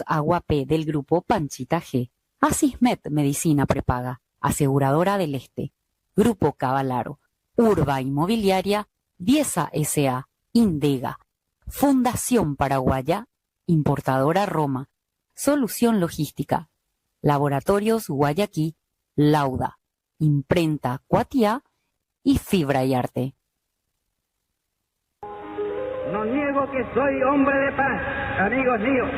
Agua P del grupo Panchita G, Asismet Medicina Prepaga, Aseguradora del Este, Grupo Cavalaro, Urba Inmobiliaria, Diesa S.A., Indega, Fundación Paraguaya, Importadora Roma, Solución Logística, Laboratorios Guayaquil, Lauda, Imprenta Cuatiá y Fibra y Arte. No niego que soy hombre de paz, amigos míos,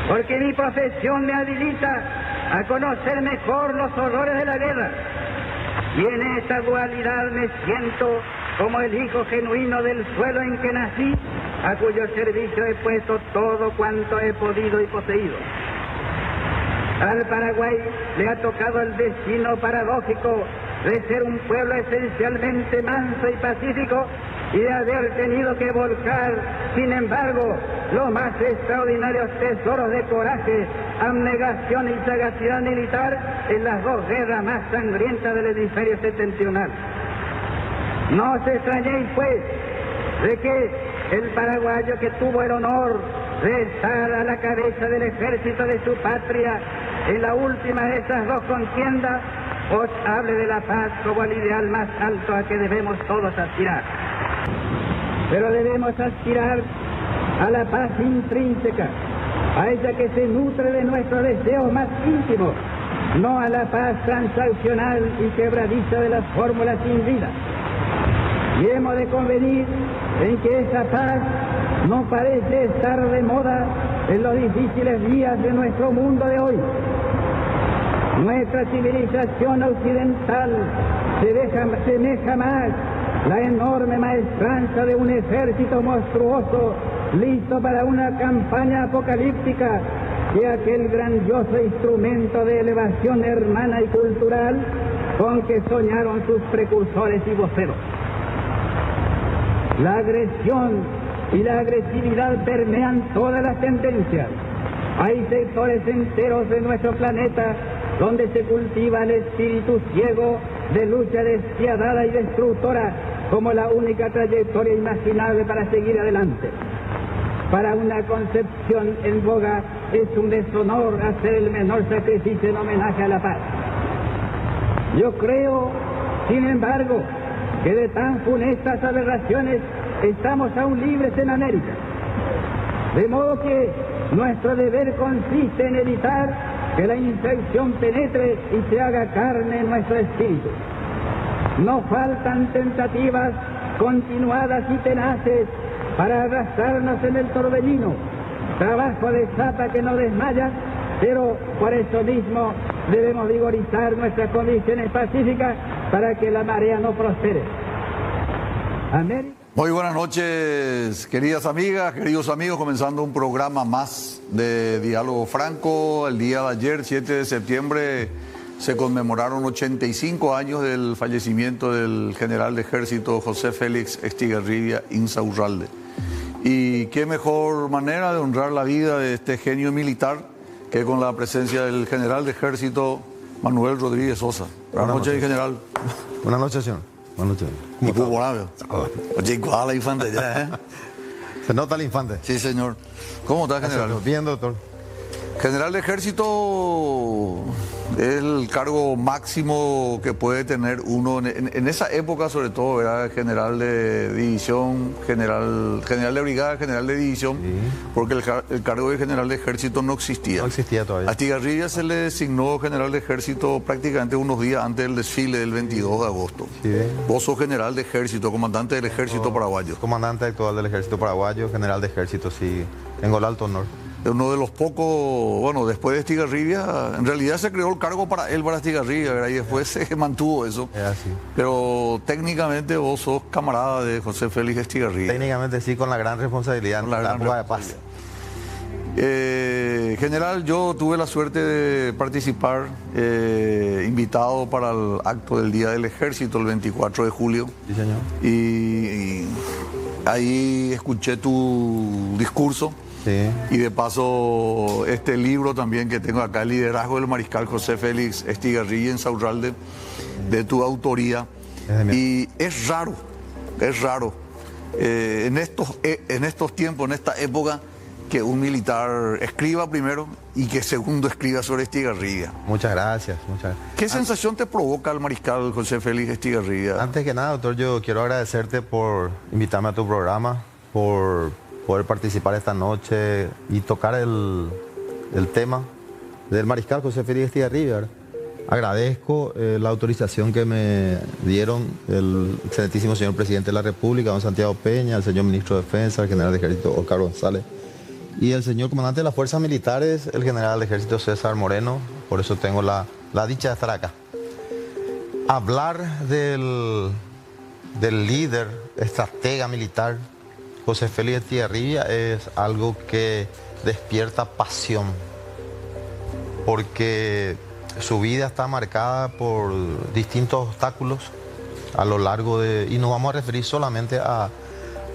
porque mi profesión me habilita a conocer mejor los horrores de la guerra, y en esta dualidad me siento como el hijo genuino del suelo en que nací, a cuyo servicio he puesto todo cuanto he podido y poseído. Al Paraguay le ha tocado el destino paradójico de ser un pueblo esencialmente manso y pacífico, y de haber tenido que volcar, sin embargo, los más extraordinarios tesoros de coraje, abnegación y sagacidad militar en las dos guerras más sangrientas del hemisferio septentrional. No os extrañéis, pues, de que el paraguayo que tuvo el honor de estar a la cabeza del ejército de su patria en la última de esas dos contiendas, os hable de la paz como el ideal más alto a que debemos todos aspirar. Pero debemos aspirar a la paz intrínseca, a ella que se nutre de nuestros deseos más íntimos, no a la paz transaccional y quebradiza de las fórmulas sin vida. Y hemos de convenir en que esa paz no parece estar de moda en los difíciles días de nuestro mundo de hoy. Nuestra civilización occidental semeja más la enorme maestranza de un ejército monstruoso listo para una campaña apocalíptica que aquel grandioso instrumento de elevación hermana y cultural con que soñaron sus precursores y voceros. La agresión y la agresividad permean todas las tendencias. Hay sectores enteros de nuestro planeta donde se cultiva el espíritu ciego de lucha despiadada y destructora como la única trayectoria imaginable para seguir adelante. Para una concepción en boga es un deshonor hacer el menor sacrificio en homenaje a la paz. Yo creo, sin embargo, que de tan funestas aberraciones estamos aún libres en América. De modo que nuestro deber consiste en evitar que la infección penetre y se haga carne en nuestro espíritu. No faltan tentativas continuadas y tenaces para arrastrarnos en el torbellino, trabajo de zapa que no desmaya, pero por eso mismo debemos vigorizar nuestras condiciones pacíficas para que la marea no prospere. América. Muy buenas noches, queridas amigas, queridos amigos, comenzando un programa más de Diálogo Franco. El día de ayer, 7 de septiembre, se conmemoraron 85 años del fallecimiento del general de ejército José Félix Estigarribia Insaurralde. Y qué mejor manera de honrar la vida de este genio militar que con la presencia del general de ejército Manuel Rodríguez Sosa. Buenas noches, general. Buenas noches, señor. Buenas noches. ¿Cómo está? Oye, igual la infante ya, ¿eh? ¿Se nota el infante? Sí, señor. ¿Cómo está, general? Bien, doctor. General de ejército es el cargo máximo que puede tener uno en esa época, sobre todo era general de división, general de brigada, general de división, sí. Porque el cargo de general de ejército no existía. No existía todavía. A Estigarribia se le designó general de ejército prácticamente unos días antes del desfile del 22 de agosto. Sí. Vos sos general de ejército, comandante del ejército paraguayo. Comandante actual del ejército paraguayo, general de ejército, sí. Tengo el alto honor. Uno de los pocos, bueno, después de Estigarribia, en realidad se creó el cargo para él, para Estigarribia, ¿verdad? Y después se mantuvo eso. Es así. Pero técnicamente vos sos camarada de José Félix Estigarribia. Técnicamente sí, con la gran responsabilidad en la época de paz. General, yo tuve la suerte de participar, invitado para el acto del Día del Ejército, el 24 de julio. Sí, señor. Y ahí escuché tu discurso. Sí. Y de paso, este libro también que tengo acá, El liderazgo del mariscal José Félix Estigarribia Insaurralde, de tu autoría. Y es raro en estos tiempos, en esta época, que un militar escriba primero y que segundo escriba sobre Estigarribia. Muchas gracias. ¿Qué sensación te provoca el mariscal José Félix Estigarribia? Antes que nada, doctor, yo quiero agradecerte por invitarme a tu programa, por poder participar esta noche y tocar el tema del mariscal José Félix Estigarribia, ¿verdad? Agradezco la autorización que me dieron el excelentísimo señor presidente de la República, don Santiago Peña, el señor ministro de Defensa, el general de Ejército Oscar González y el señor comandante de las Fuerzas Militares, el general de Ejército César Moreno. Por eso tengo la dicha de estar acá. Hablar del líder, estratega militar, José Félix Estigarribia, es algo que despierta pasión, porque su vida está marcada por distintos obstáculos a lo largo de... Y nos vamos a referir solamente a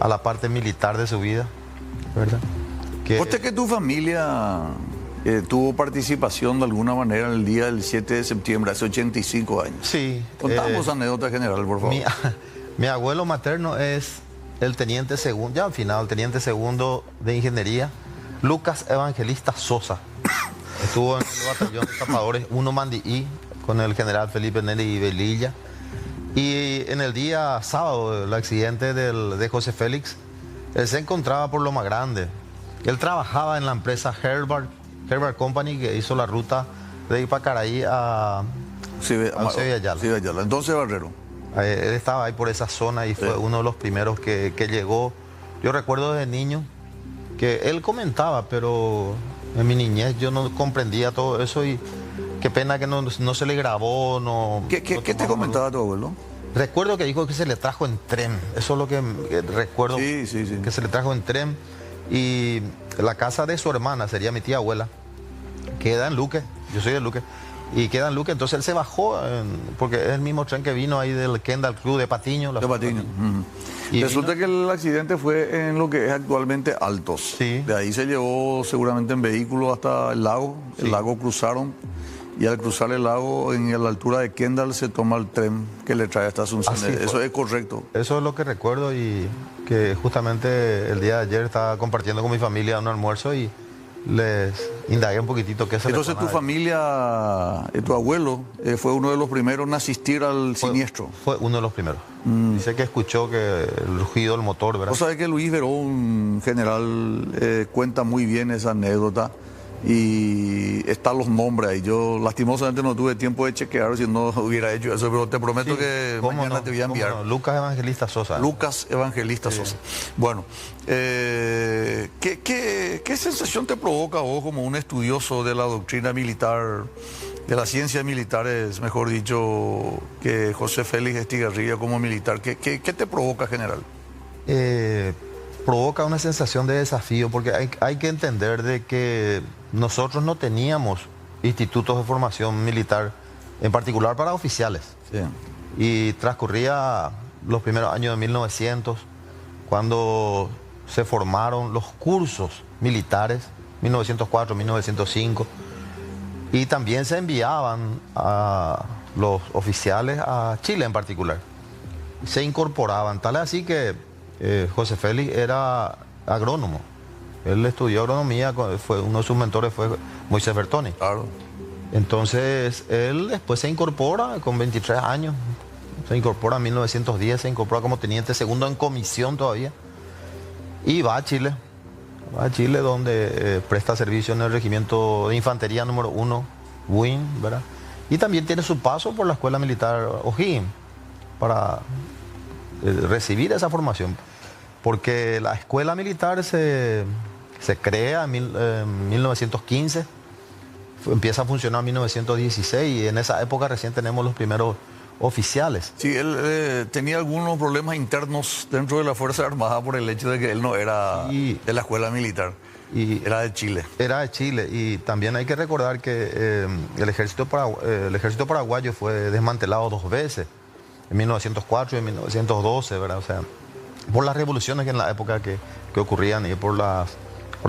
la parte militar de su vida, ¿verdad? ¿Usted que tu familia tuvo participación de alguna manera en el día del 7 de septiembre, hace 85 años? Sí. Contamos anécdota general, por favor. Mi abuelo materno es el teniente segundo, ya al final, el teniente segundo de ingeniería, Lucas Evangelista Sosa. Estuvo en el batallón de tapadores 1 Mandií con el general Felipe Neri Velilla. Y en el día sábado, el accidente de José Félix, él se encontraba por Loma Grande. Él trabajaba en la empresa Herbert Company, que hizo la ruta de Ipacaraí a Sevillala. Entonces, Barrero. Él estaba ahí por esa zona y fue uno de los primeros que llegó. Yo recuerdo desde niño que él comentaba, pero en mi niñez yo no comprendía todo eso y qué pena que no se le grabó. ¿Qué te comentaba tu abuelo? Recuerdo que dijo que se le trajo en tren. Eso es lo que recuerdo. Sí. Que se le trajo en tren. Y la casa de su hermana, sería mi tía abuela, queda en Luque. Yo soy de Luque. Y queda en Luque. Entonces él se bajó, porque es el mismo tren que vino ahí del Kendall Club de Patiño. De Patiño. Y resulta que el accidente fue en lo que es actualmente Altos. Sí. De ahí se llevó seguramente en vehículo hasta el lago. Sí. El lago cruzaron. Y al cruzar el lago, en la altura de Kendall, se toma el tren que le trae hasta Asunción. Eso es correcto. Eso es lo que recuerdo y que justamente el día de ayer estaba compartiendo con mi familia un almuerzo y les indagué un poquitito qué se Entonces tu familia, tu abuelo, fue uno de los primeros en asistir al siniestro. Fue uno de los primeros. Dice que escuchó que el rugido del motor, ¿verdad? Vos sabés que Luis Verón, general, cuenta muy bien esa anécdota. Y están los nombres ahí. Yo lastimosamente no tuve tiempo de chequear si no hubiera hecho eso, pero te prometo que mañana te voy a enviar. No? Lucas Evangelista Sosa. Lucas Evangelista Sosa. Bueno, ¿qué sensación te provoca vos como un estudioso de la doctrina militar, de las ciencias militares, mejor dicho, que José Félix Estigarribia como militar? ¿Qué te provoca, general? Provoca una sensación de desafío, porque hay que entender de que nosotros no teníamos institutos de formación militar, en particular para oficiales. Sí. Y transcurría los primeros años de 1900, cuando se formaron los cursos militares, 1904, 1905, y también se enviaban a los oficiales a Chile en particular. Se incorporaban, tal es así que José Félix era agrónomo. Él estudió agronomía, uno de sus mentores fue Moisés Bertoni. Claro. Entonces, él después se incorpora con 23 años. Se incorpora en 1910, se incorpora como teniente segundo en comisión todavía. Y va a Chile. Va a Chile donde presta servicio en el regimiento de infantería número 1, WIN, ¿verdad? Y también tiene su paso por la escuela militar O'Higgins para recibir esa formación, porque la escuela militar se crea en 1915, empieza a funcionar en 1916 y en esa época recién tenemos los primeros oficiales. Sí, él tenía algunos problemas internos dentro de la Fuerza Armada por el hecho de que él no era de la escuela militar, era de Chile. Era de Chile y también hay que recordar que el ejército paraguayo fue desmantelado 2 veces. En 1904 y en 1912, ¿verdad? O sea, por las revoluciones que en la época que ocurrían y por las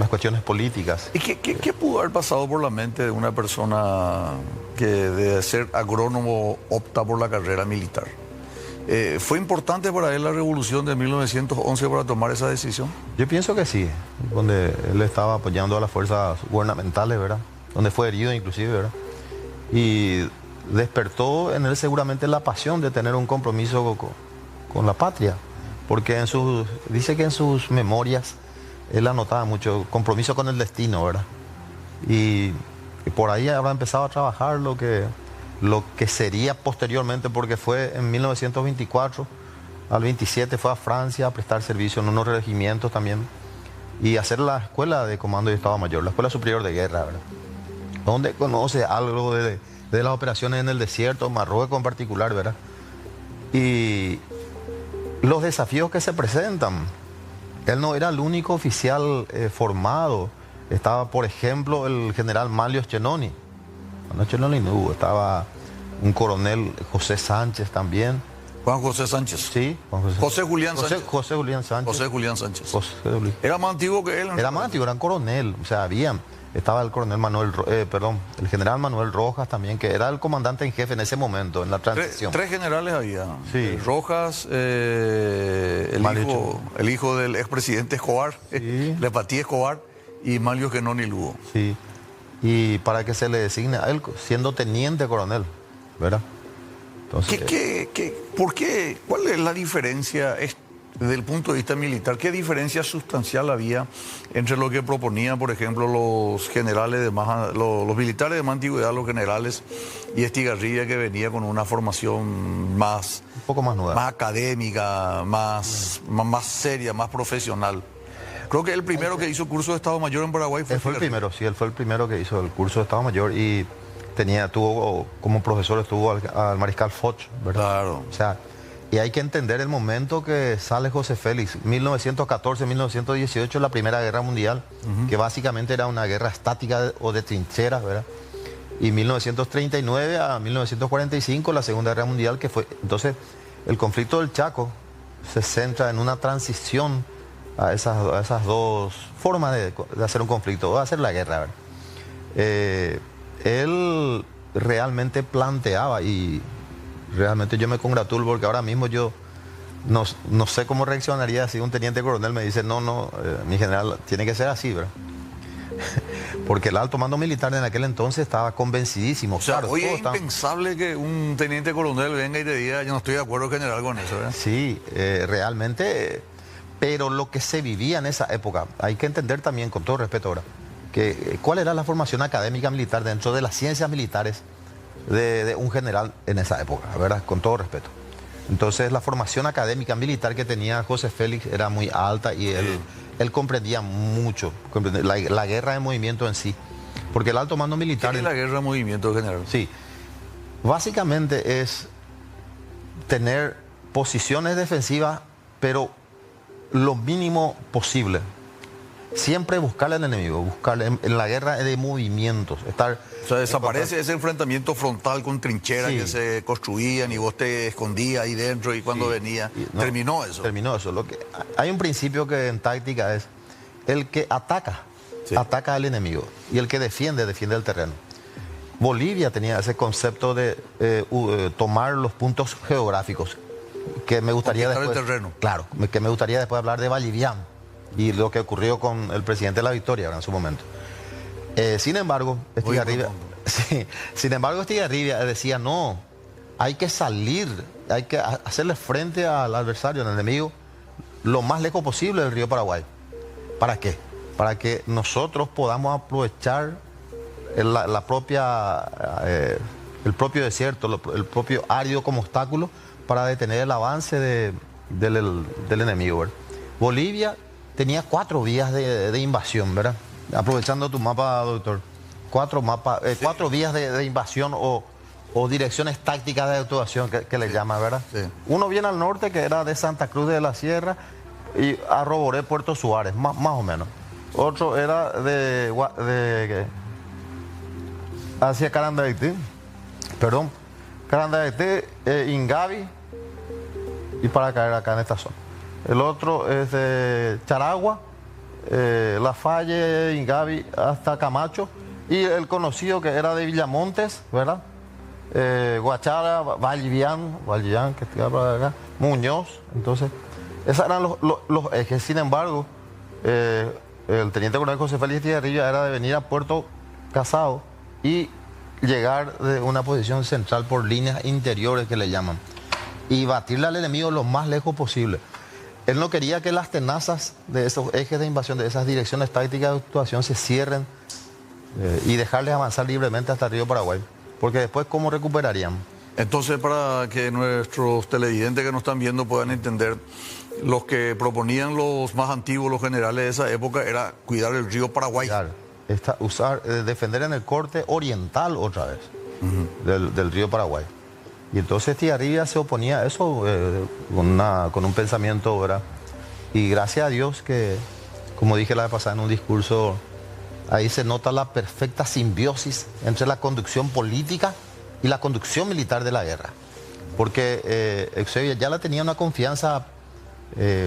cuestiones políticas. ¿Y qué pudo haber pasado por la mente de una persona que de ser agrónomo opta por la carrera militar? ¿Fue importante para él la revolución de 1911 para tomar esa decisión? Yo pienso que sí, donde él estaba apoyando a las fuerzas gubernamentales, ¿verdad? Donde fue herido inclusive, ¿verdad? Y despertó en él seguramente la pasión de tener un compromiso con la patria, porque dice que en sus memorias él anotaba mucho compromiso con el destino, ¿verdad? Y por ahí habrá empezado a trabajar lo que sería posteriormente, porque fue en 1924, al 27 fue a Francia a prestar servicio en unos regimientos también y hacer la escuela de comando y Estado Mayor, la Escuela Superior de Guerra, ¿verdad? Donde conoce algo de las operaciones en el desierto, Marruecos en particular, ¿verdad? Y los desafíos que se presentan. Él no era el único oficial formado. Estaba, por ejemplo, el general Manlio Schenoni. No, Schenoni no hubo. Estaba un coronel José Sánchez también. Juan José Sánchez. Sí, Juan José. José Julián Sánchez. José Julián Sánchez. José Julián Sánchez. José Julián. Era más antiguo que él. Era más antiguo, era un coronel. O sea, estaba el coronel el general Manuel Rojas también, que era el comandante en jefe en ese momento, en la transición. Tres generales había. Sí. Rojas, el hijo del expresidente Escobar, sí. Lepatí Escobar, y Manlio Schenoni Lugo. Sí. Y para que se le designe a él siendo teniente coronel, ¿verdad? Entonces, ¿Por qué? ¿Cuál es la diferencia desde el punto de vista militar? ¿Qué diferencia sustancial había entre lo que proponían, por ejemplo, los generales los militares de más antigüedad, los generales, y Estigarribia, que venía con una formación un poco más nueva, más académica, más seria, más profesional? Creo que el primero que hizo curso de Estado Mayor en Paraguay fue... Él fue el primero, sí, él fue el primero que hizo el curso de Estado Mayor y tuvo como profesor al mariscal Foch, ¿verdad? Claro. O sea, y hay que entender el momento que sale José Félix, 1914-1918, la Primera Guerra Mundial, que básicamente era una guerra estática o de trincheras, ¿verdad? Y 1939 a 1945, la Segunda Guerra Mundial, que fue... Entonces, el conflicto del Chaco se centra en una transición a esas dos formas de hacer un conflicto, o hacer la guerra, ¿verdad? Él realmente planteaba, y realmente yo me congratulo porque ahora mismo yo no sé cómo reaccionaría si un teniente coronel me dice, mi general, tiene que ser así, ¿verdad? Porque el alto mando militar en aquel entonces estaba convencidísimo. O sea, claro, hoy es impensable que un teniente coronel venga y te diga, yo no estoy de acuerdo, general, con eso, ¿verdad? Sí, realmente... Pero lo que se vivía en esa época, hay que entender también, con todo respeto ahora, que cuál era la formación académica militar dentro de las ciencias militares de un general en esa época, ¿verdad? Con todo respeto. Entonces, la formación académica militar que tenía José Félix era muy alta y él comprendía mucho la guerra de movimiento en sí. Porque el alto mando militar... ¿Qué es la guerra de movimiento, general? Sí. Básicamente es tener posiciones defensivas, pero lo mínimo posible. Siempre buscarle al enemigo, buscarle en la guerra de movimientos. O sea, desaparece ese enfrentamiento frontal con trincheras, sí, que se construían y vos te escondías ahí dentro y cuando venía. Terminó eso. Terminó eso. Hay un principio que en táctica es el que ataca, sí, ataca al enemigo, y el que defiende el terreno. Bolivia tenía ese concepto de tomar los puntos geográficos, que me gustaría después, el terreno. Claro, que me gustaría después hablar de Vallivian y lo que ocurrió con el presidente de la Victoria en su momento. Sin embargo, Estigarribia decía, no, hay que salir, hay que hacerle frente al adversario, al enemigo, lo más lejos posible del río Paraguay. ¿Para qué? Para que nosotros podamos aprovechar el propio desierto, el propio árido como obstáculo para detener el avance del enemigo, ¿verdad? Bolivia tenía 4 vías de invasión, ¿verdad? Aprovechando tu mapa, doctor. 4 vías de invasión o direcciones tácticas de actuación que le llama, ¿verdad? Sí. Uno viene al norte, que era de Santa Cruz de la Sierra y a Roboré, Puerto Suárez, más o menos. Otro era hacia Carandaití, Ingavi, y para caer acá en esta zona. El otro es de Charagua, Lafalle, Ingavi, hasta Camacho, y el conocido que era de Villamontes, ¿verdad? Guachara, Vallivian, que está para acá, Muñoz. Entonces, esos eran los ejes. Sin embargo, el teniente coronel José Félix Estigarribia era de venir a Puerto Casado y llegar de una posición central por líneas interiores que le llaman y batirle al enemigo lo más lejos posible. Él no quería que las tenazas de esos ejes de invasión, de esas direcciones tácticas de actuación se cierren y dejarles avanzar libremente hasta el río Paraguay, porque después ¿cómo recuperarían? Entonces, para que nuestros televidentes que nos están viendo puedan entender, los que proponían los más antiguos, los generales de esa época, era cuidar el río Paraguay. Claro, defender en el corte oriental otra vez del río Paraguay. Y entonces Estigarribia se oponía a eso con un pensamiento, ¿verdad? Y gracias a Dios que, como dije la vez pasada en un discurso, ahí se nota la perfecta simbiosis entre la conducción política y la conducción militar de la guerra. Porque Eusebio ya la tenía una confianza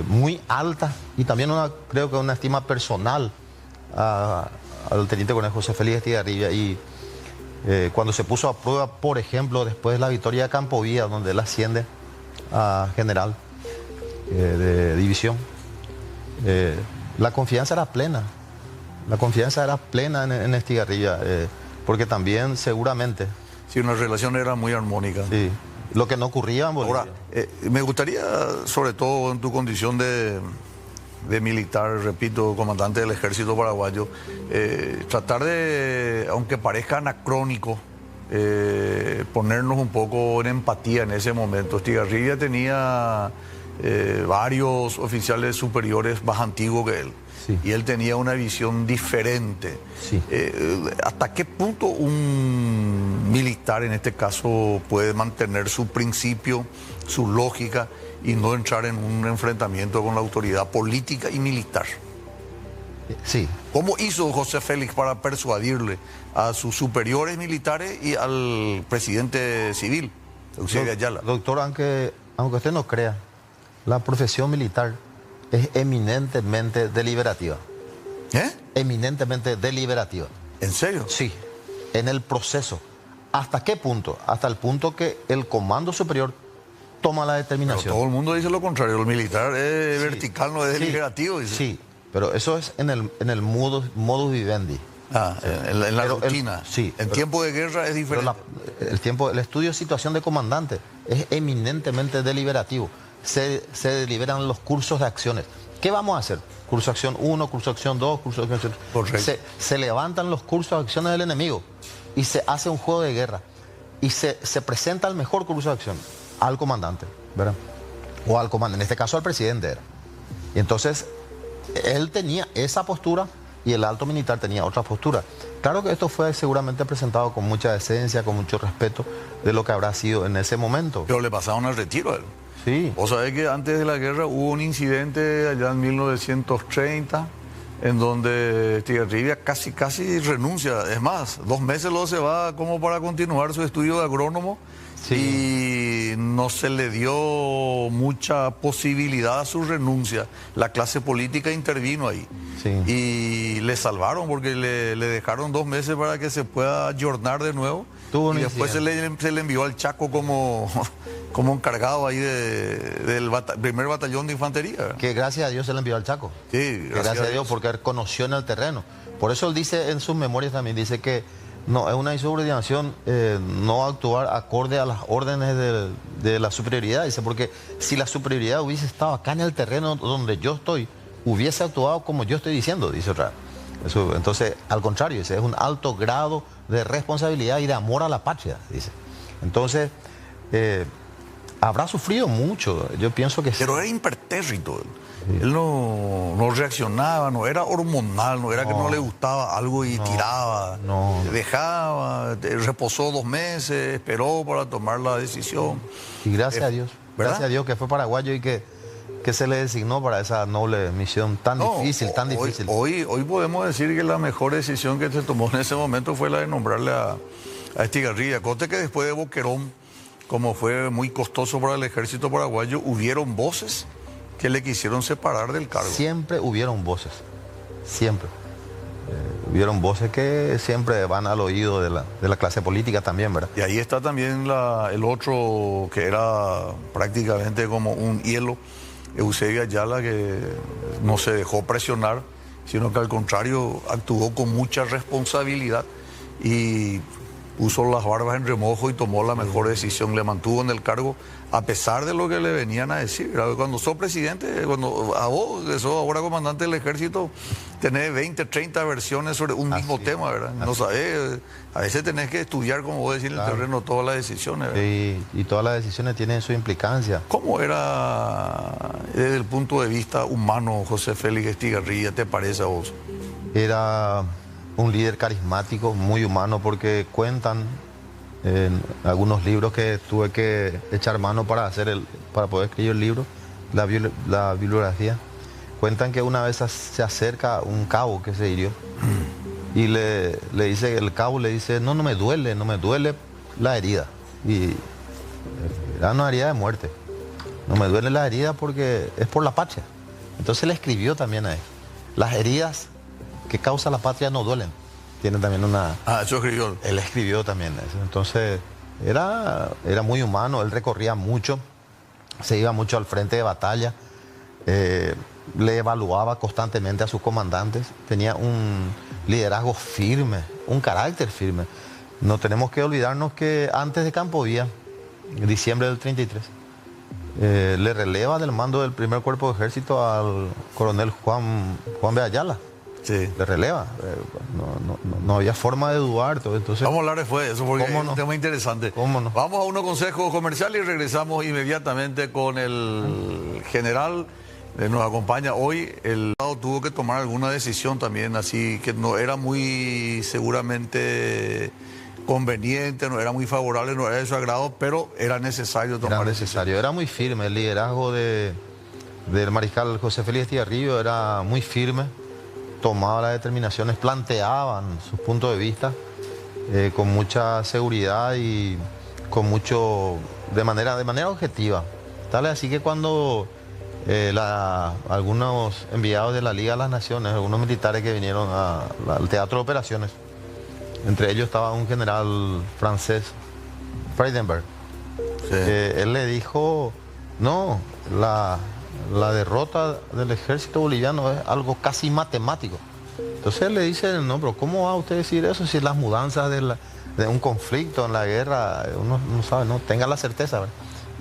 muy alta y también creo que una estima personal al teniente coronel José Félix Estigarribia. Y cuando se puso a prueba, por ejemplo, después de la victoria de Campovía, donde él asciende a general de división, la confianza era plena. La confianza era plena en Estigarribia, porque también seguramente... Sí, una relación era muy armónica. Sí, lo que no ocurría en Bolivia. Ahora, me gustaría, sobre todo en tu condición de militar, repito, comandante del ejército paraguayo, tratar de, aunque parezca anacrónico, ponernos un poco en empatía en ese momento. Estigarribia tenía varios oficiales superiores más antiguos que él. Sí. Y él tenía una visión diferente. Sí. ¿Hasta qué punto un militar, en este caso, puede mantener su principio, su lógica y no entrar en un enfrentamiento con la autoridad política y militar? Sí. ¿Cómo hizo José Félix para persuadirle a sus superiores militares y al presidente civil, Eusebio Ayala? Doctor, aunque usted no crea, la profesión militar es eminentemente deliberativa. Eminentemente deliberativa. ¿En serio? Sí, en el proceso. ¿Hasta qué punto? Hasta el punto que el comando superior toma la determinación. Pero todo el mundo dice lo contrario, el militar es vertical, no es deliberativo. Dice. Sí, pero eso es en el modus vivendi. En la rutina. Sí. En tiempo de guerra es diferente. El estudio de situación de comandante es eminentemente deliberativo. Se deliberan los cursos de acciones. ¿Qué vamos a hacer? Curso de acción 1, curso de acción 2, curso de acción 3. Se levantan los cursos de acciones del enemigo y se hace un juego de guerra. Y se presenta el mejor curso de acción al comandante, ¿verdad? O al comandante, en este caso al presidente era. Y entonces él tenía esa postura y el alto militar tenía otra postura. Claro que esto fue seguramente presentado con mucha decencia, con mucho respeto de lo que habrá sido en ese momento. Pero le pasaron al retiro a él. Sí. Vos sabés que antes de la guerra hubo un incidente allá en 1930 en donde Estigarribia casi renuncia. Es más, 2 meses luego se va como para continuar su estudio de agrónomo. Sí. Y no se le dio mucha posibilidad a su renuncia. La clase política intervino ahí. Sí. Y le salvaron porque le dejaron 2 meses para que se pueda ayornar de nuevo. Y después se le envió al Chaco como encargado ahí del primer batallón de infantería, ¿verdad? Que gracias a Dios se le envió al Chaco. Sí, gracias a Dios, porque él conoció en el terreno. Por eso él dice en sus memorias también, dice que no es una insubordinación no actuar acorde a las órdenes de la superioridad. Dice, porque si la superioridad hubiese estado acá en el terreno donde yo estoy, hubiese actuado como yo estoy diciendo, dice otra. Eso, entonces, al contrario, dice, es un alto grado de responsabilidad y de amor a la patria, dice. Entonces, habrá sufrido mucho, yo pienso que sí. Pero era impertérrito. Sí. Él no reaccionaba, no era hormonal, no era que no le gustaba algo y tiraba. Dejaba, reposó 2 meses, esperó para tomar la decisión. Y gracias a Dios, ¿verdad? Gracias a Dios que fue paraguayo y que se le designó para esa noble misión tan difícil. Hoy podemos decir que la mejor decisión que se tomó en ese momento fue la de nombrarle a Estigarribia. Coste que después de Boquerón, como fue muy costoso para el ejército paraguayo, hubieron voces que le quisieron separar del cargo. Siempre hubieron voces, siempre. hubieron voces que siempre van al oído de la clase política también, ¿verdad? Y ahí está también el otro que era prácticamente como un hielo, Eusebio Ayala, que no se dejó presionar, sino que al contrario actuó con mucha responsabilidad y puso las barbas en remojo y tomó la mejor decisión, le mantuvo en el cargo a pesar de lo que le venían a decir. Cuando sos presidente, cuando a vos, que sos ahora comandante del ejército, tenés 20, 30 versiones sobre un mismo tema, ¿verdad? No sabés, a veces tenés que estudiar, como vos decís, en el terreno todas las decisiones, ¿verdad? Y todas las decisiones tienen su implicancia. ¿Cómo era desde el punto de vista humano José Félix Estigarribia, te parece a vos? Era un líder carismático, muy humano, porque cuentan en algunos libros que tuve que echar mano para poder escribir el libro, la bibliografía. Cuentan que una vez se acerca un cabo que se hirió y le dice, el cabo le dice, no me duele la herida. Y era una herida de muerte. No me duele la herida porque es por la patria. Entonces le escribió también a él. Las heridas que causa la patria no duelen. Tiene también una... Ah, eso escribió. Él escribió también eso. Entonces era muy humano, él recorría mucho, se iba mucho al frente de batalla, le evaluaba constantemente a sus comandantes, tenía un liderazgo firme, un carácter firme. No tenemos que olvidarnos que antes de Campo Villa, en diciembre del 33, le releva del mando del primer cuerpo de ejército al coronel Juan B. Ayala. Sí. Le releva. No había forma de dudar. Entonces, vamos a hablar después de eso porque es un tema interesante. ¿Cómo no? Vamos a unos consejos comerciales y regresamos inmediatamente con el general que nos acompaña hoy. El Estado tuvo que tomar alguna decisión también, así que no era muy seguramente conveniente, no era muy favorable, no era de su agrado, pero era necesario tomar decisión. Era muy firme. El liderazgo del mariscal José Félix Estigarribia era muy firme. Tomaba las determinaciones, planteaban sus puntos de vista con mucha seguridad y de manera objetiva. Tal es así que cuando algunos enviados de la Liga de las Naciones, algunos militares que vinieron al teatro de operaciones, entre ellos estaba un general francés, Freidenberg, sí. Él le dijo, no, la derrota del ejército boliviano es algo casi matemático. Entonces él le dice, no, pero ¿cómo va usted a decir eso si las mudanzas de un conflicto en la guerra, uno no sabe, no tenga la certeza, ¿verdad?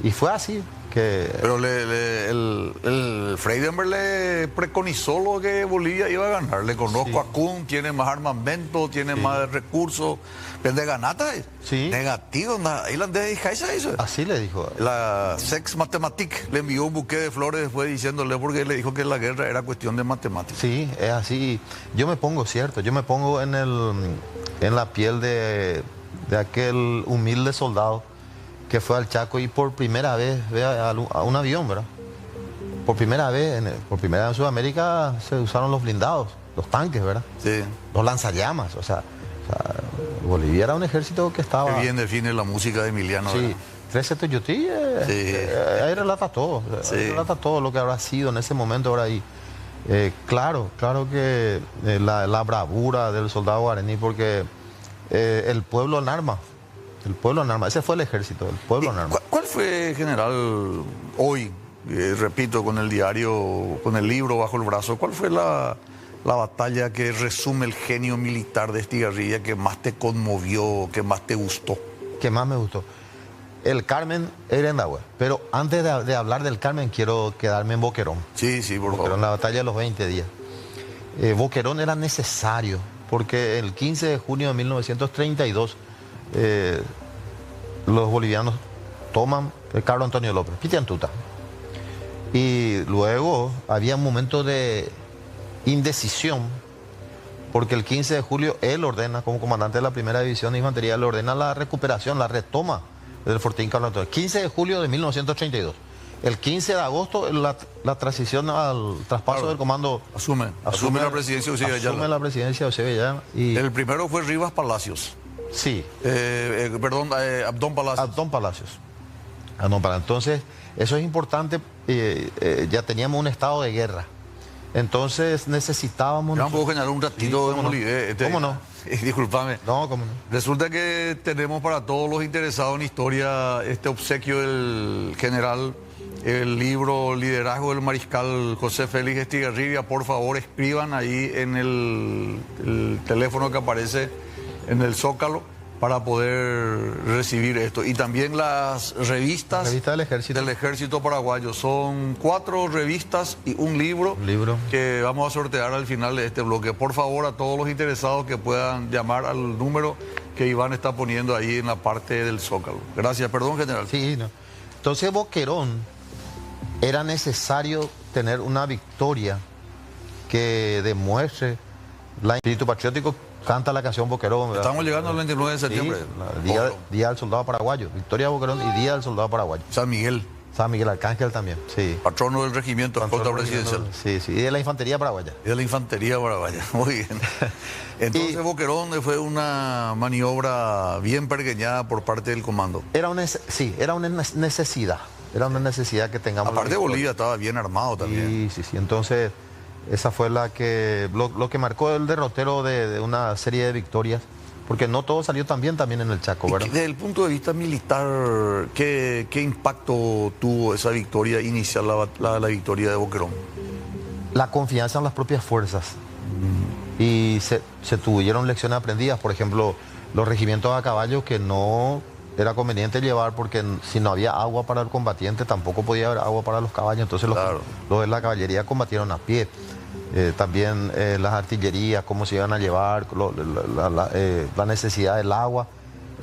Y fue así que... Pero el Freidenberg le preconizó lo que Bolivia iba a ganar. Le conozco, sí. A Kuhn, tiene más armamento, tiene más recursos. Pero de ganata, sí. Negativo, eso. Así le dijo. La Sex Mathematique le envió un buque de flores después diciéndole, porque le dijo que la guerra era cuestión de matemáticas. Sí, es así. Yo me pongo en la piel de aquel humilde soldado que fue al Chaco y por primera vez ve a un avión, ¿verdad? Por primera vez en Sudamérica se usaron los blindados, los tanques, ¿verdad? Sí. Los lanzallamas, o sea, Bolivia era un ejército que estaba... Qué bien define la música de Emiliano. Sí, 13 Toyotí, ahí relata todo, sí. Relata todo lo que habrá sido en ese momento ahora ahí. Claro que la bravura del soldado guaraní, porque el pueblo en armas, ese fue el ejército, el pueblo en armas. ¿Cuál fue, general, hoy, repito, con el diario, con el libro bajo el brazo, cuál fue la batalla que resume el genio militar de Estigarribia que más te conmovió, que más te gustó? Que más me gustó. El Carmen era en Dahue, pero antes de hablar del Carmen quiero quedarme en Boquerón. Sí, por favor. En la batalla de los 20 días. Boquerón era necesario, porque el 15 de junio de 1932 los bolivianos toman Carlos Antonio López, Pitiantuta. Y luego había un momento de indecisión, porque el 15 de julio él ordena, como comandante de la primera división de infantería, le ordena la recuperación, la retoma del Fortín Carlos Antonio. 15 de julio de 1932. El 15 de agosto la transición al traspaso del comando... Asume la presidencia de Eusebio Ayala. Asume la presidencia de Eusebio Ayala. Y... El primero fue Rivas Palacios. Sí. Abdón Palacios. Abdón Palacios. Entonces, eso es importante. Ya teníamos un estado de guerra. Entonces necesitábamos... Ya puedo generar un ratito de ¿cómo no? molidez. ¿Cómo no? Discúlpame. No, ¿cómo no? Resulta que tenemos para todos los interesados en historia este obsequio del general, el libro Liderazgo del Mariscal José Félix Estigarribia. Por favor, escriban ahí en el teléfono que aparece en el Zócalo para poder recibir esto. Y también las revistas Revista del Ejército. Paraguayo. Son 4 revistas y un libro, que vamos a sortear al final de este bloque. Por favor, a todos los interesados que puedan llamar al número que Iván está poniendo ahí en la parte del Zócalo. Gracias, perdón, general. Sí, no. Entonces, Boquerón, era necesario tener una victoria que demuestre el espíritu patriótico. Canta la canción Boquerón, ¿verdad? Estamos llegando al 29 de septiembre. Sí, día del Soldado Paraguayo. Victoria de Boquerón y Día del Soldado Paraguayo. San Miguel. San Miguel Arcángel también, sí. Patrono del regimiento, escolta presidencial. Sí, sí. Y de la infantería paraguaya. Y de la infantería paraguaya. Muy bien. Entonces, Boquerón fue una maniobra bien pergeñada por parte del comando. Era una necesidad. Era una necesidad que tengamos. Aparte, Bolivia estaba bien armado también. Sí. Entonces, esa fue lo que marcó el derrotero de una serie de victorias, porque no todo salió tan bien también en el Chaco, ¿verdad? Desde el punto de vista militar, ¿qué impacto tuvo esa victoria inicial, la victoria de Boquerón? La confianza en las propias fuerzas. Y se tuvieron lecciones aprendidas, por ejemplo, los regimientos a caballo que no era conveniente llevar, porque si no había agua para el combatiente tampoco podía haber agua para los caballos, entonces los de la caballería combatieron a pie. También las artillerías, cómo se iban a llevar, la necesidad del agua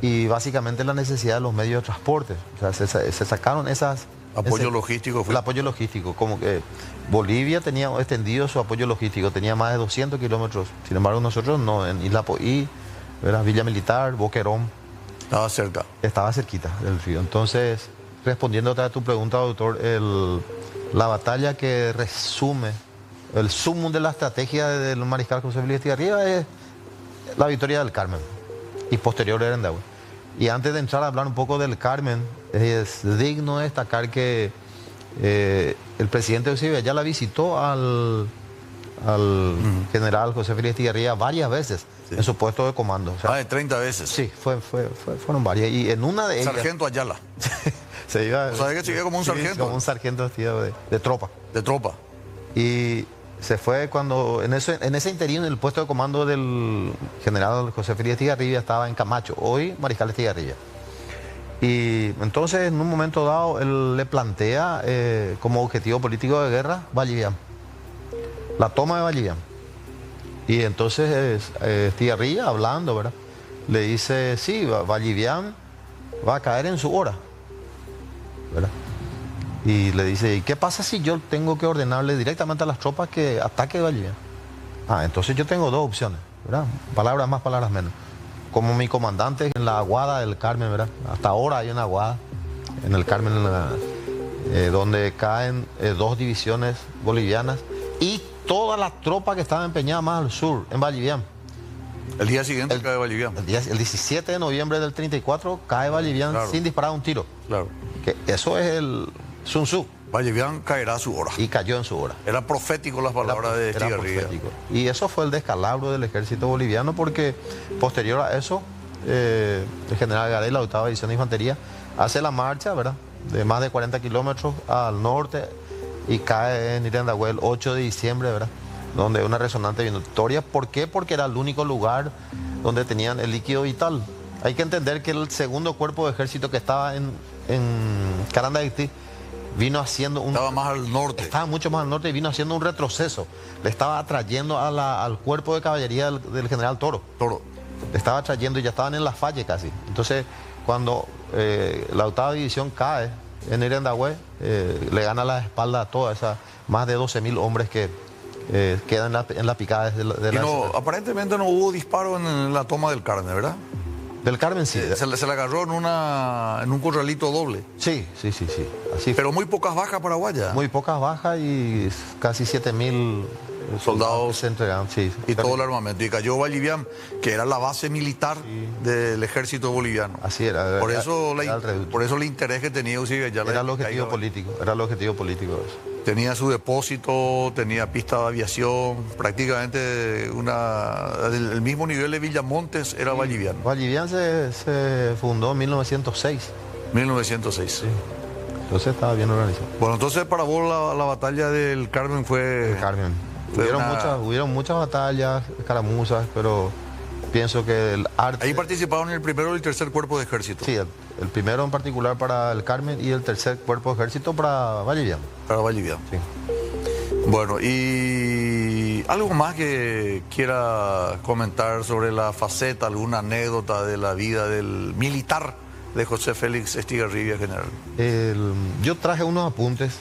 y básicamente la necesidad de los medios de transporte. O sea, se sacaron esas... Apoyo logístico. El apoyo logístico, como que Bolivia tenía extendido su apoyo logístico, tenía más de 200 kilómetros, sin embargo nosotros no, en Isla Poí, Villa Militar, Boquerón. Estaba cerca. Estaba cerquita del río. Entonces, respondiendo a tu pregunta, doctor, la batalla que resume el sumum de la estrategia del mariscal José Félix Estigarribia es la victoria del Carmen y posterior de Herendahue. Y antes de entrar a hablar un poco del Carmen, es digno destacar que el presidente Eusebio ya la visitó al general José Félix Estigarribia varias veces en su puesto de comando. O sea, de 30 veces. Sí, fueron varias. Y en una de ellas... Sargento Ayala. Se iba... ¿Sabes que se iba como un sargento? Como un sargento vestido de tropa. De tropa. Y se fue cuando... En ese interín, el puesto de comando del general José Félix Estigarribia estaba en Camacho. Hoy, Mariscal Estigarribia. Y entonces, en un momento dado, él le plantea como objetivo político de guerra Vallivian. La toma de Vallivian. Y entonces Estigarribia, hablando, ¿verdad?, le dice, sí, Vallivian va a caer en su hora, ¿verdad? Y le dice, ¿y qué pasa si yo tengo que ordenarle directamente a las tropas que ataque Vallivian? Entonces yo tengo dos opciones, ¿verdad? Palabras más, palabras menos. Como mi comandante en la aguada del Carmen, ¿verdad? Hasta ahora hay una aguada en el Carmen, donde caen 2 divisiones bolivianas y todas las tropas que estaban empeñadas más al sur, en Vallivian. El día siguiente cae Vallivian. El 17 de noviembre del 34 cae Vallivian, claro, sin disparar un tiro. Claro. Que eso es el Sun Tzu. Vallivian caerá a su hora. Y cayó en su hora. Era profético las palabras de Estigarribia. Y eso fue el descalabro del ejército boliviano, porque posterior a eso, el general Garay, la 8ª División de Infantería, hace la marcha, ¿verdad?, de más de 40 kilómetros al norte y cae en Herendahue el 8 de diciembre, ¿verdad?, donde una resonante victoria. ¿Por qué? Porque era el único lugar donde tenían el líquido vital. Hay que entender que el segundo cuerpo de ejército que estaba en Carandaití vino haciendo un... Estaba más al norte. Estaba mucho más al norte y vino haciendo un retroceso. Le estaba atrayendo al cuerpo de caballería del general Toro. Le estaba atrayendo y ya estaban en la falle casi. Entonces, cuando la 8ª División cae en Herendahue, le gana la espalda a todas esas más de 12.000 hombres que quedan en la picada de la... Aparentemente no hubo disparo en la toma del Carmen, ¿verdad? Del Carmen sí. Se le agarró en un corralito doble. Sí. Así. Pero muy pocas bajas paraguayas. Muy pocas bajas y casi 7.000 soldados se entregaron, sí. Y todo el armamento. Y cayó Vallivian, que era la base militar del ejército boliviano. Así era. Por eso el interés que tenía Eusebio Ayala. Era el objetivo político. Eso. tenía su depósito, tenía pista de aviación, prácticamente el mismo nivel de Villamontes era Vallivian. Vallivian se fundó en 1906. 1906. Sí. Entonces estaba bien organizado. Bueno, entonces para vos la batalla del Carmen fue... El Carmen. Hubieron muchas batallas, escaramuzas, pero pienso que el arte... Ahí participaron el primero y el tercer cuerpo de ejército. Sí, el primero en particular para el Carmen y el tercer cuerpo de ejército para Vallivian. Para Vallivian. Sí. Bueno, y algo más que quiera comentar sobre la faceta, alguna anécdota de la vida del militar de José Félix Estigarribia, general. Yo traje unos apuntes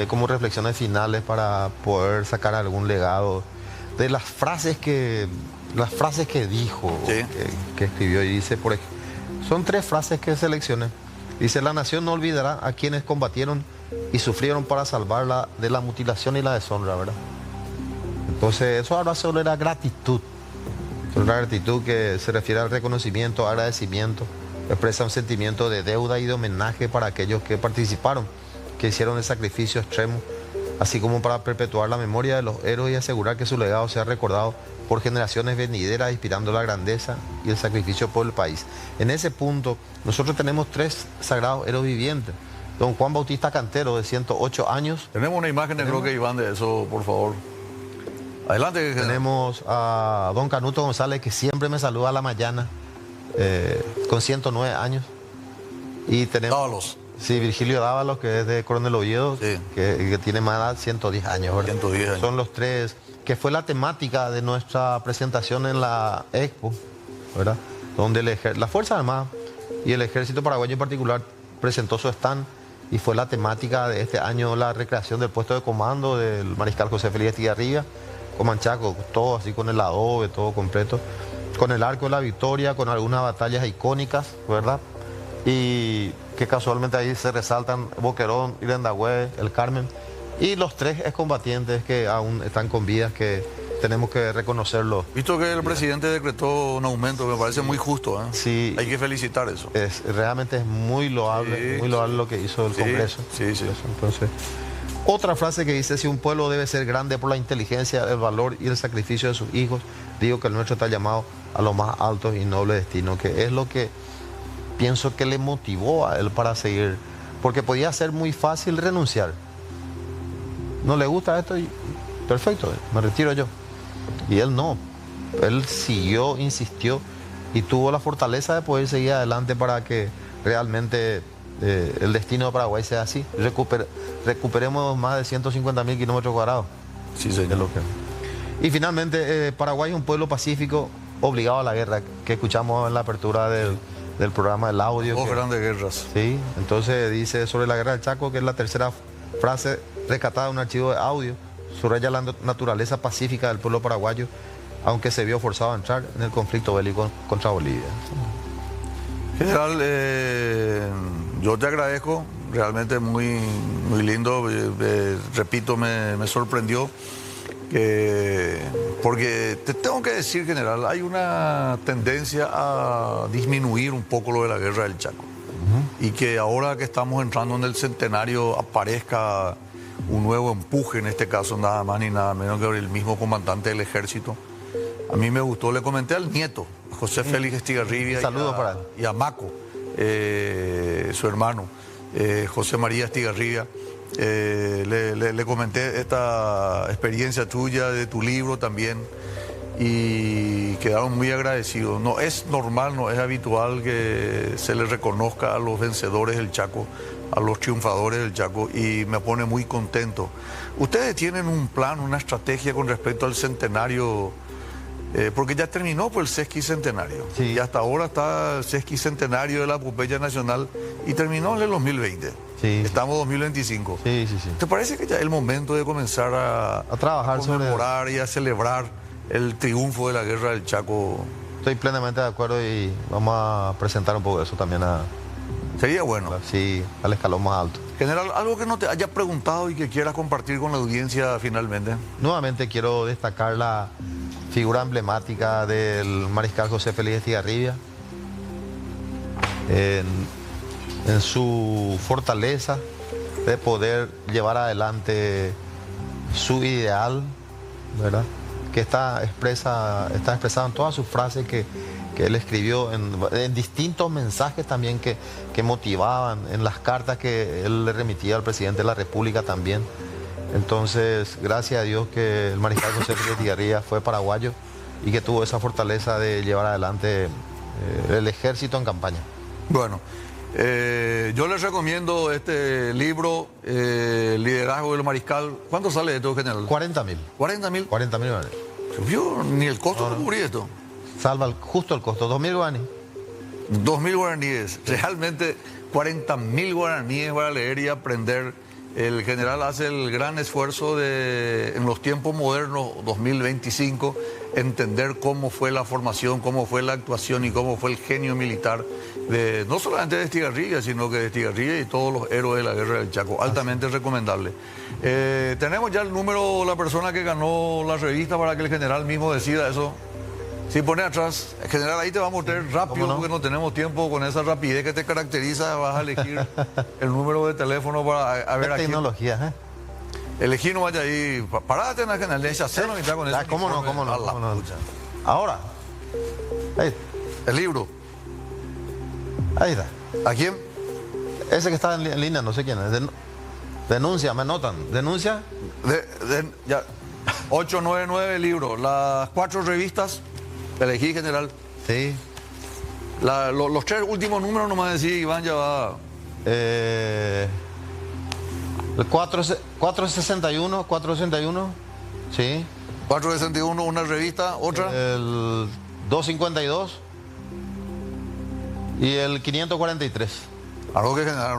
como reflexiones finales para poder sacar algún legado de las frases que dijo, sí, que escribió. Y dice, por ejemplo, son 3 frases que seleccioné. Dice: la nación no olvidará a quienes combatieron y sufrieron para salvarla de la mutilación y la deshonra, ¿verdad? Entonces eso habla sobre la gratitud. Sobre la gratitud que se refiere al reconocimiento, agradecimiento. Expresa un sentimiento de deuda y de homenaje para aquellos que participaron, que hicieron el sacrificio extremo, así como para perpetuar la memoria de los héroes y asegurar que su legado sea recordado por generaciones venideras, inspirando la grandeza y el sacrificio por el país. En ese punto, nosotros tenemos 3 sagrados héroes vivientes. Don Juan Bautista Cantero, de 108 años. Tenemos una imagen, creo que Iván, de eso, por favor. Adelante. Tenemos a don Canuto González, que siempre me saluda a la mañana, con 109 años. Y tenemos... Dávalos. Sí, Virgilio Dávalos, que es de Coronel Oviedo, sí, que tiene más edad, 110 años, ¿verdad? 110 años. Son los 3, que fue la temática de nuestra presentación en la Expo, ¿verdad? Donde la Fuerza Armada y el Ejército Paraguayo en particular presentó su stand, y fue la temática de este año la recreación del puesto de comando del mariscal José Félix Estigarribia, con Manchaco, todo así con el adobe, todo completo, con el Arco de la Victoria, con algunas batallas icónicas, ¿verdad? Y que casualmente ahí se resaltan Boquerón, Irendagüe, el Carmen, y los 3 excombatientes que aún están con vidas, que tenemos que reconocerlo. Visto que el presidente decretó un aumento, me parece muy justo, ¿eh? Sí. Hay que felicitar eso. Realmente es muy loable, sí, lo que hizo el Congreso. Sí, sí. Entonces, otra frase que dice: si un pueblo debe ser grande por la inteligencia, el valor y el sacrificio de sus hijos, digo que el nuestro está llamado a los más altos y nobles destinos, que es lo que pienso que le motivó a él para seguir, porque podía ser muy fácil renunciar. No le gusta esto y perfecto, me retiro yo. Y él no, él siguió, insistió y tuvo la fortaleza de poder seguir adelante para que realmente el destino de Paraguay sea así. Recuperemos más de 150.000 kilómetros cuadrados. Sí, señor. Y finalmente, Paraguay es un pueblo pacífico obligado a la guerra, que escuchamos en la apertura del programa, del audio. 2 grandes guerras. Sí, entonces dice sobre la guerra del Chaco, que es la tercera frase rescatada de un archivo de audio, subraya la naturaleza pacífica del pueblo paraguayo, aunque se vio forzado a entrar en el conflicto bélico contra Bolivia. General, yo te agradezco, realmente muy, muy lindo, repito, me sorprendió, porque te tengo que decir, general, hay una tendencia a disminuir un poco lo de la guerra del Chaco, y que ahora que estamos entrando en el centenario aparezca un nuevo empuje, en este caso nada más ni nada menos que el mismo comandante del ejército. A mí me gustó, le comenté al nieto, José Félix Estigarribia, saludos para él, y a Maco, su hermano, José María Estigarribia. Le comenté esta experiencia tuya, de tu libro también, y quedaron muy agradecidos. No es normal, no es habitual que se les reconozca a los vencedores del Chaco, a los triunfadores del Chaco, y me pone muy contento. ¿Ustedes tienen un plan, una estrategia con respecto al centenario? Porque ya terminó por el sesquicentenario, sí, y hasta ahora está el sesquicentenario de la epopeya nacional, y terminó en el 2020. Sí. Estamos en 2025. Sí. ¿Te parece que ya es el momento de comenzar a trabajar, a conmemorar y a celebrar el triunfo de la guerra del Chaco? Estoy plenamente de acuerdo, y vamos a presentar un poco de eso también Sería bueno. Sí, al escalón más alto. General, algo que no te haya preguntado y que quieras compartir con la audiencia finalmente. Nuevamente quiero destacar la figura emblemática del mariscal José Félix Estigarribia, en su fortaleza, de poder llevar adelante su ideal, ¿verdad? Que está expresado en todas sus frases que él escribió, en distintos mensajes también que motivaban, en las cartas que él le remitía al presidente de la República también. Entonces, gracias a Dios que el mariscal José Félix Estigarribia fue paraguayo y que tuvo esa fortaleza de llevar adelante el ejército en campaña. Bueno, yo les recomiendo este libro, Liderazgo del Mariscal. ¿Cuánto sale esto, general? 40.000. ¿40.000? 40.000 guaraníes. Yo, ni el costo no cubrí esto. Salva justo el costo, 2.000 guaraníes. 2.000 guaraníes. Realmente 40.000 guaraníes para leer y aprender. El general hace el gran esfuerzo de, en los tiempos modernos, 2025, entender cómo fue la formación, cómo fue la actuación y cómo fue el genio militar, no solamente de Estigarribia, sino que de Estigarribia y todos los héroes de la Guerra del Chaco. Altamente recomendable. Tenemos ya el número, la persona que ganó la revista para que el general mismo decida eso. Si pone atrás, general, ahí te vamos a mostrar rápido, porque no tenemos tiempo. Con esa rapidez que te caracteriza, vas a elegir el número de teléfono para a ver aquí. Tecnología, Elegí no vaya ahí. Parate en la general, de hacerlo y está con eso. ¿Cómo no? Ahora. Ahí. El libro. Ahí está. ¿A quién? Ese que está en línea, no sé quién es. Denuncia, me anotan. Denuncia. Ya. 899 libro. Las 4 revistas. Elegí, general. Sí. Los 3 últimos números nomás decía Iván ya va. El 461, sí. 461, una revista, otra. El 252 y el 543. Algo que general.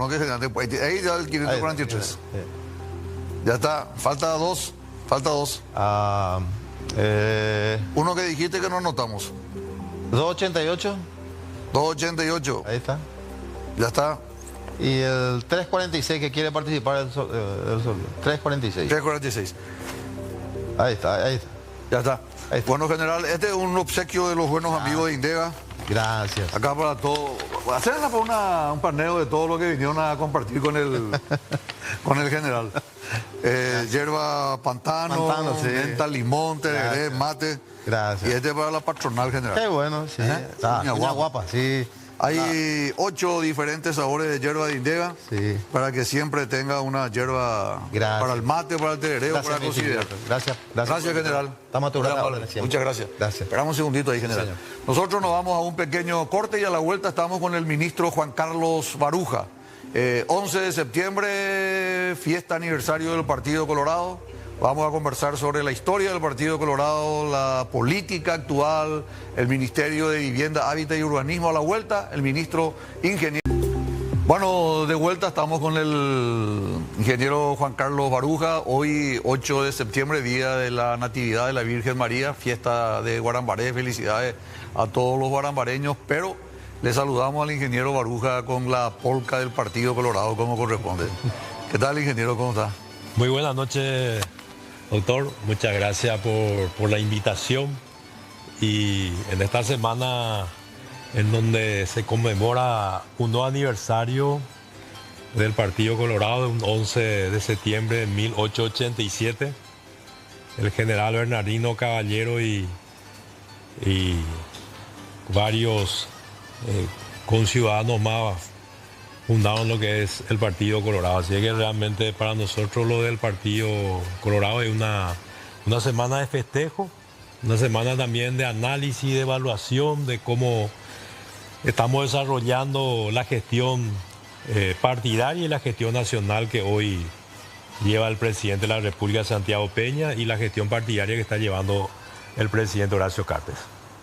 Ahí ya el 543. Ya está, falta dos. Uno que dijiste que no anotamos. 288. 288. Ahí está. Ya está. Y el 346 que quiere participar el 346. 346. Ahí está. Ya está. Bueno, general, este es un obsequio de los buenos amigos de Indega. Gracias. Acá para todo. Hacerla para un paneo de todo lo que vinieron a compartir con el general. Hierba pantano, sí. menta, limón, tereré, mate. Gracias. Y este para la patronal, general. Qué bueno, sí. Está guapa, sí. Hay 8 diferentes sabores de hierba de Indega, sí, para que siempre tenga una hierba para el mate, para el terereo, para cocinar. Gracias, general. Estamos a tu orden. Muchas gracias. Esperamos un segundito ahí, general. Sí, nosotros nos vamos a un pequeño corte y a la vuelta estamos con el ministro Juan Carlos Baruja. 11 de septiembre, fiesta aniversario del Partido Colorado. Vamos a conversar sobre la historia del Partido Colorado, la política actual, el Ministerio de Vivienda, Hábitat y Urbanismo. A la vuelta, el ministro ingeniero. Bueno, de vuelta estamos con el ingeniero Juan Carlos Baruja. Hoy, 8 de septiembre, día de la Natividad de la Virgen María, fiesta de Guarambaré. Felicidades a todos los guarambareños, pero le saludamos al ingeniero Baruja con la polca del Partido Colorado como corresponde. ¿Qué tal, ingeniero? ¿Cómo está? Muy buenas noches, doctor. Muchas gracias por la invitación. Y en esta semana en donde se conmemora un nuevo aniversario del Partido Colorado, un 11 de septiembre de 1887, el general Bernardino Caballero y varios conciudadanos más fundaron lo que es el Partido Colorado. Así que realmente para nosotros lo del Partido Colorado es una semana de festejo, una semana también de análisis, de evaluación de cómo estamos desarrollando la gestión partidaria y la gestión nacional que hoy lleva el presidente de la República, Santiago Peña, y la gestión partidaria que está llevando el presidente Horacio Cartes.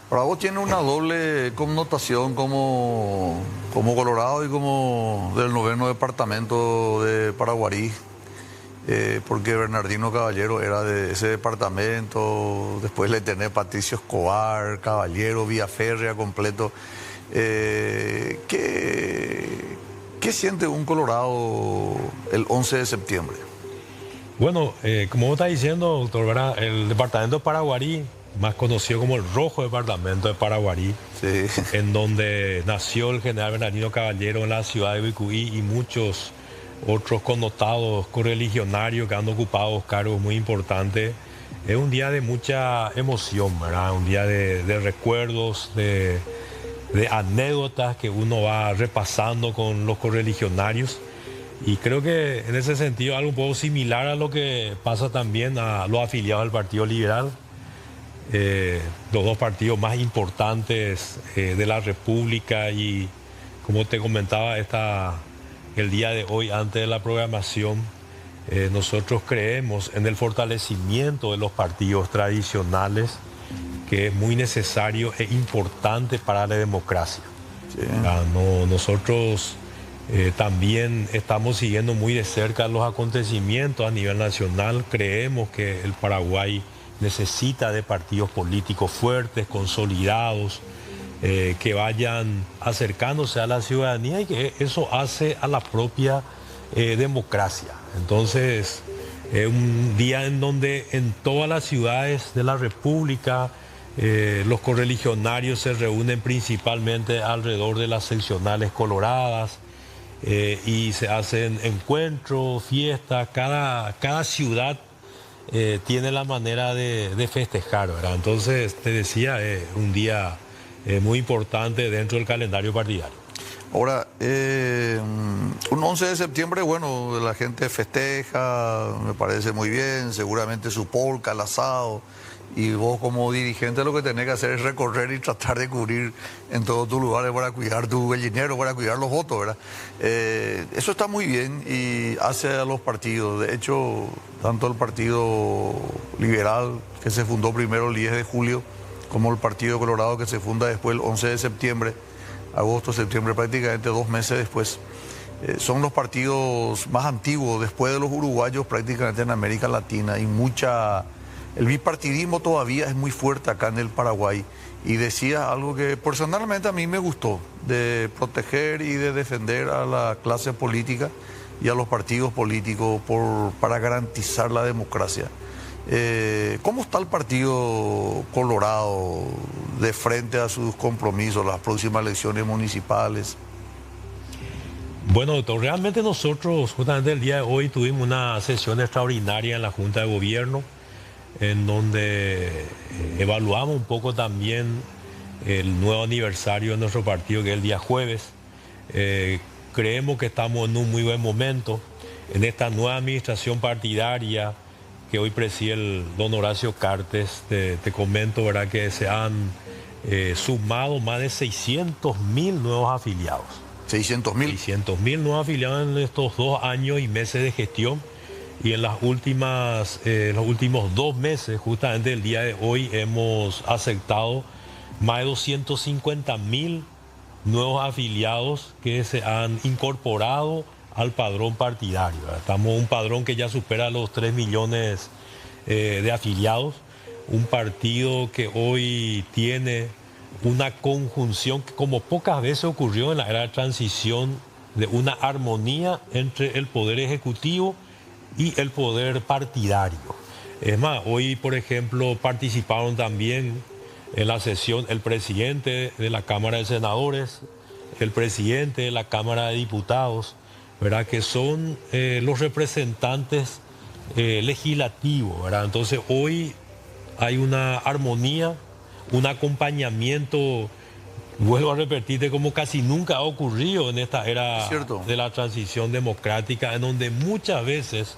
Para vos tiene una doble connotación como Colorado y como del 9º departamento de Paraguarí, porque Bernardino Caballero era de ese departamento, después le tenés Patricio Escobar, Caballero, Villaférrea completo. ¿Qué siente un colorado el 11 de septiembre? Bueno, como vos estás diciendo, doctor, ¿verdad? El departamento de Paraguarí, más conocido como el Rojo Departamento de Paraguarí, sí, en donde nació el general Bernardino Caballero en la ciudad de Bicuí, y muchos otros connotados correligionarios que han ocupado cargos muy importantes. Es un día de mucha emoción, ¿verdad? Un día de recuerdos, de anécdotas que uno va repasando con los correligionarios. Y creo que en ese sentido algo un poco similar a lo que pasa también a los afiliados del Partido Liberal. Los dos partidos más importantes de la República, y como te comentaba el día de hoy antes de la programación, nosotros creemos en el fortalecimiento de los partidos tradicionales, que es muy necesario e importante para la democracia. Sí. Nosotros también estamos siguiendo muy de cerca los acontecimientos a nivel nacional. Creemos que el Paraguay necesita de partidos políticos fuertes, consolidados, que vayan acercándose a la ciudadanía, y que eso hace a la propia democracia. Entonces, es un día en donde en todas las ciudades de la República los correligionarios se reúnen principalmente alrededor de las seccionales coloradas, y se hacen encuentros, fiestas. Cada ciudad tiene la manera de festejar, ¿verdad? Entonces, te decía, un día muy importante dentro del calendario partidario. Ahora, un 11 de septiembre, bueno, la gente festeja, me parece muy bien, seguramente su polca, el asado, y vos como dirigente lo que tenés que hacer es recorrer y tratar de cubrir en todos tus lugares para cuidar tu gallinero, para cuidar los votos, ¿verdad? Eso está muy bien y hace a los partidos. De hecho, tanto el Partido Liberal, que se fundó primero el 10 de julio, como el Partido Colorado, que se funda después el 11 de septiembre, agosto, septiembre, prácticamente 2 meses después, son los partidos más antiguos, después de los uruguayos, prácticamente en América Latina, y el bipartidismo todavía es muy fuerte acá en el Paraguay. Y decía algo que personalmente a mí me gustó, de proteger y de defender a la clase política y a los partidos políticos para garantizar la democracia. ¿Cómo está el Partido Colorado de frente a sus compromisos, las próximas elecciones municipales? Bueno, doctor, realmente nosotros justamente el día de hoy tuvimos una sesión extraordinaria en la Junta de Gobierno, en donde evaluamos un poco también el nuevo aniversario de nuestro partido, que es el día jueves. Creemos que estamos en un muy buen momento en esta nueva administración partidaria que hoy preside el don Horacio Cartes. Te comento, ¿verdad?, que se han sumado más de 600.000 nuevos afiliados. 600.000. 600.000 nuevos afiliados en estos 2 años y meses de gestión. Y en los últimos 2 meses, justamente el día de hoy, hemos aceptado más de 250.000 nuevos afiliados que se han incorporado al padrón partidario. Estamos en un padrón que ya supera los 3 millones de afiliados. Un partido que hoy tiene una conjunción que como pocas veces ocurrió en la era de transición, de una armonía entre el Poder Ejecutivo y el poder partidario. Es más, hoy, por ejemplo, participaron también en la sesión el presidente de la Cámara de Senadores, el presidente de la Cámara de Diputados, ¿verdad?, que son los representantes legislativos, ¿verdad? Entonces, hoy hay una armonía, un acompañamiento, vuelvo a repetirte, como casi nunca ha ocurrido en esta era de la transición democrática, en donde muchas veces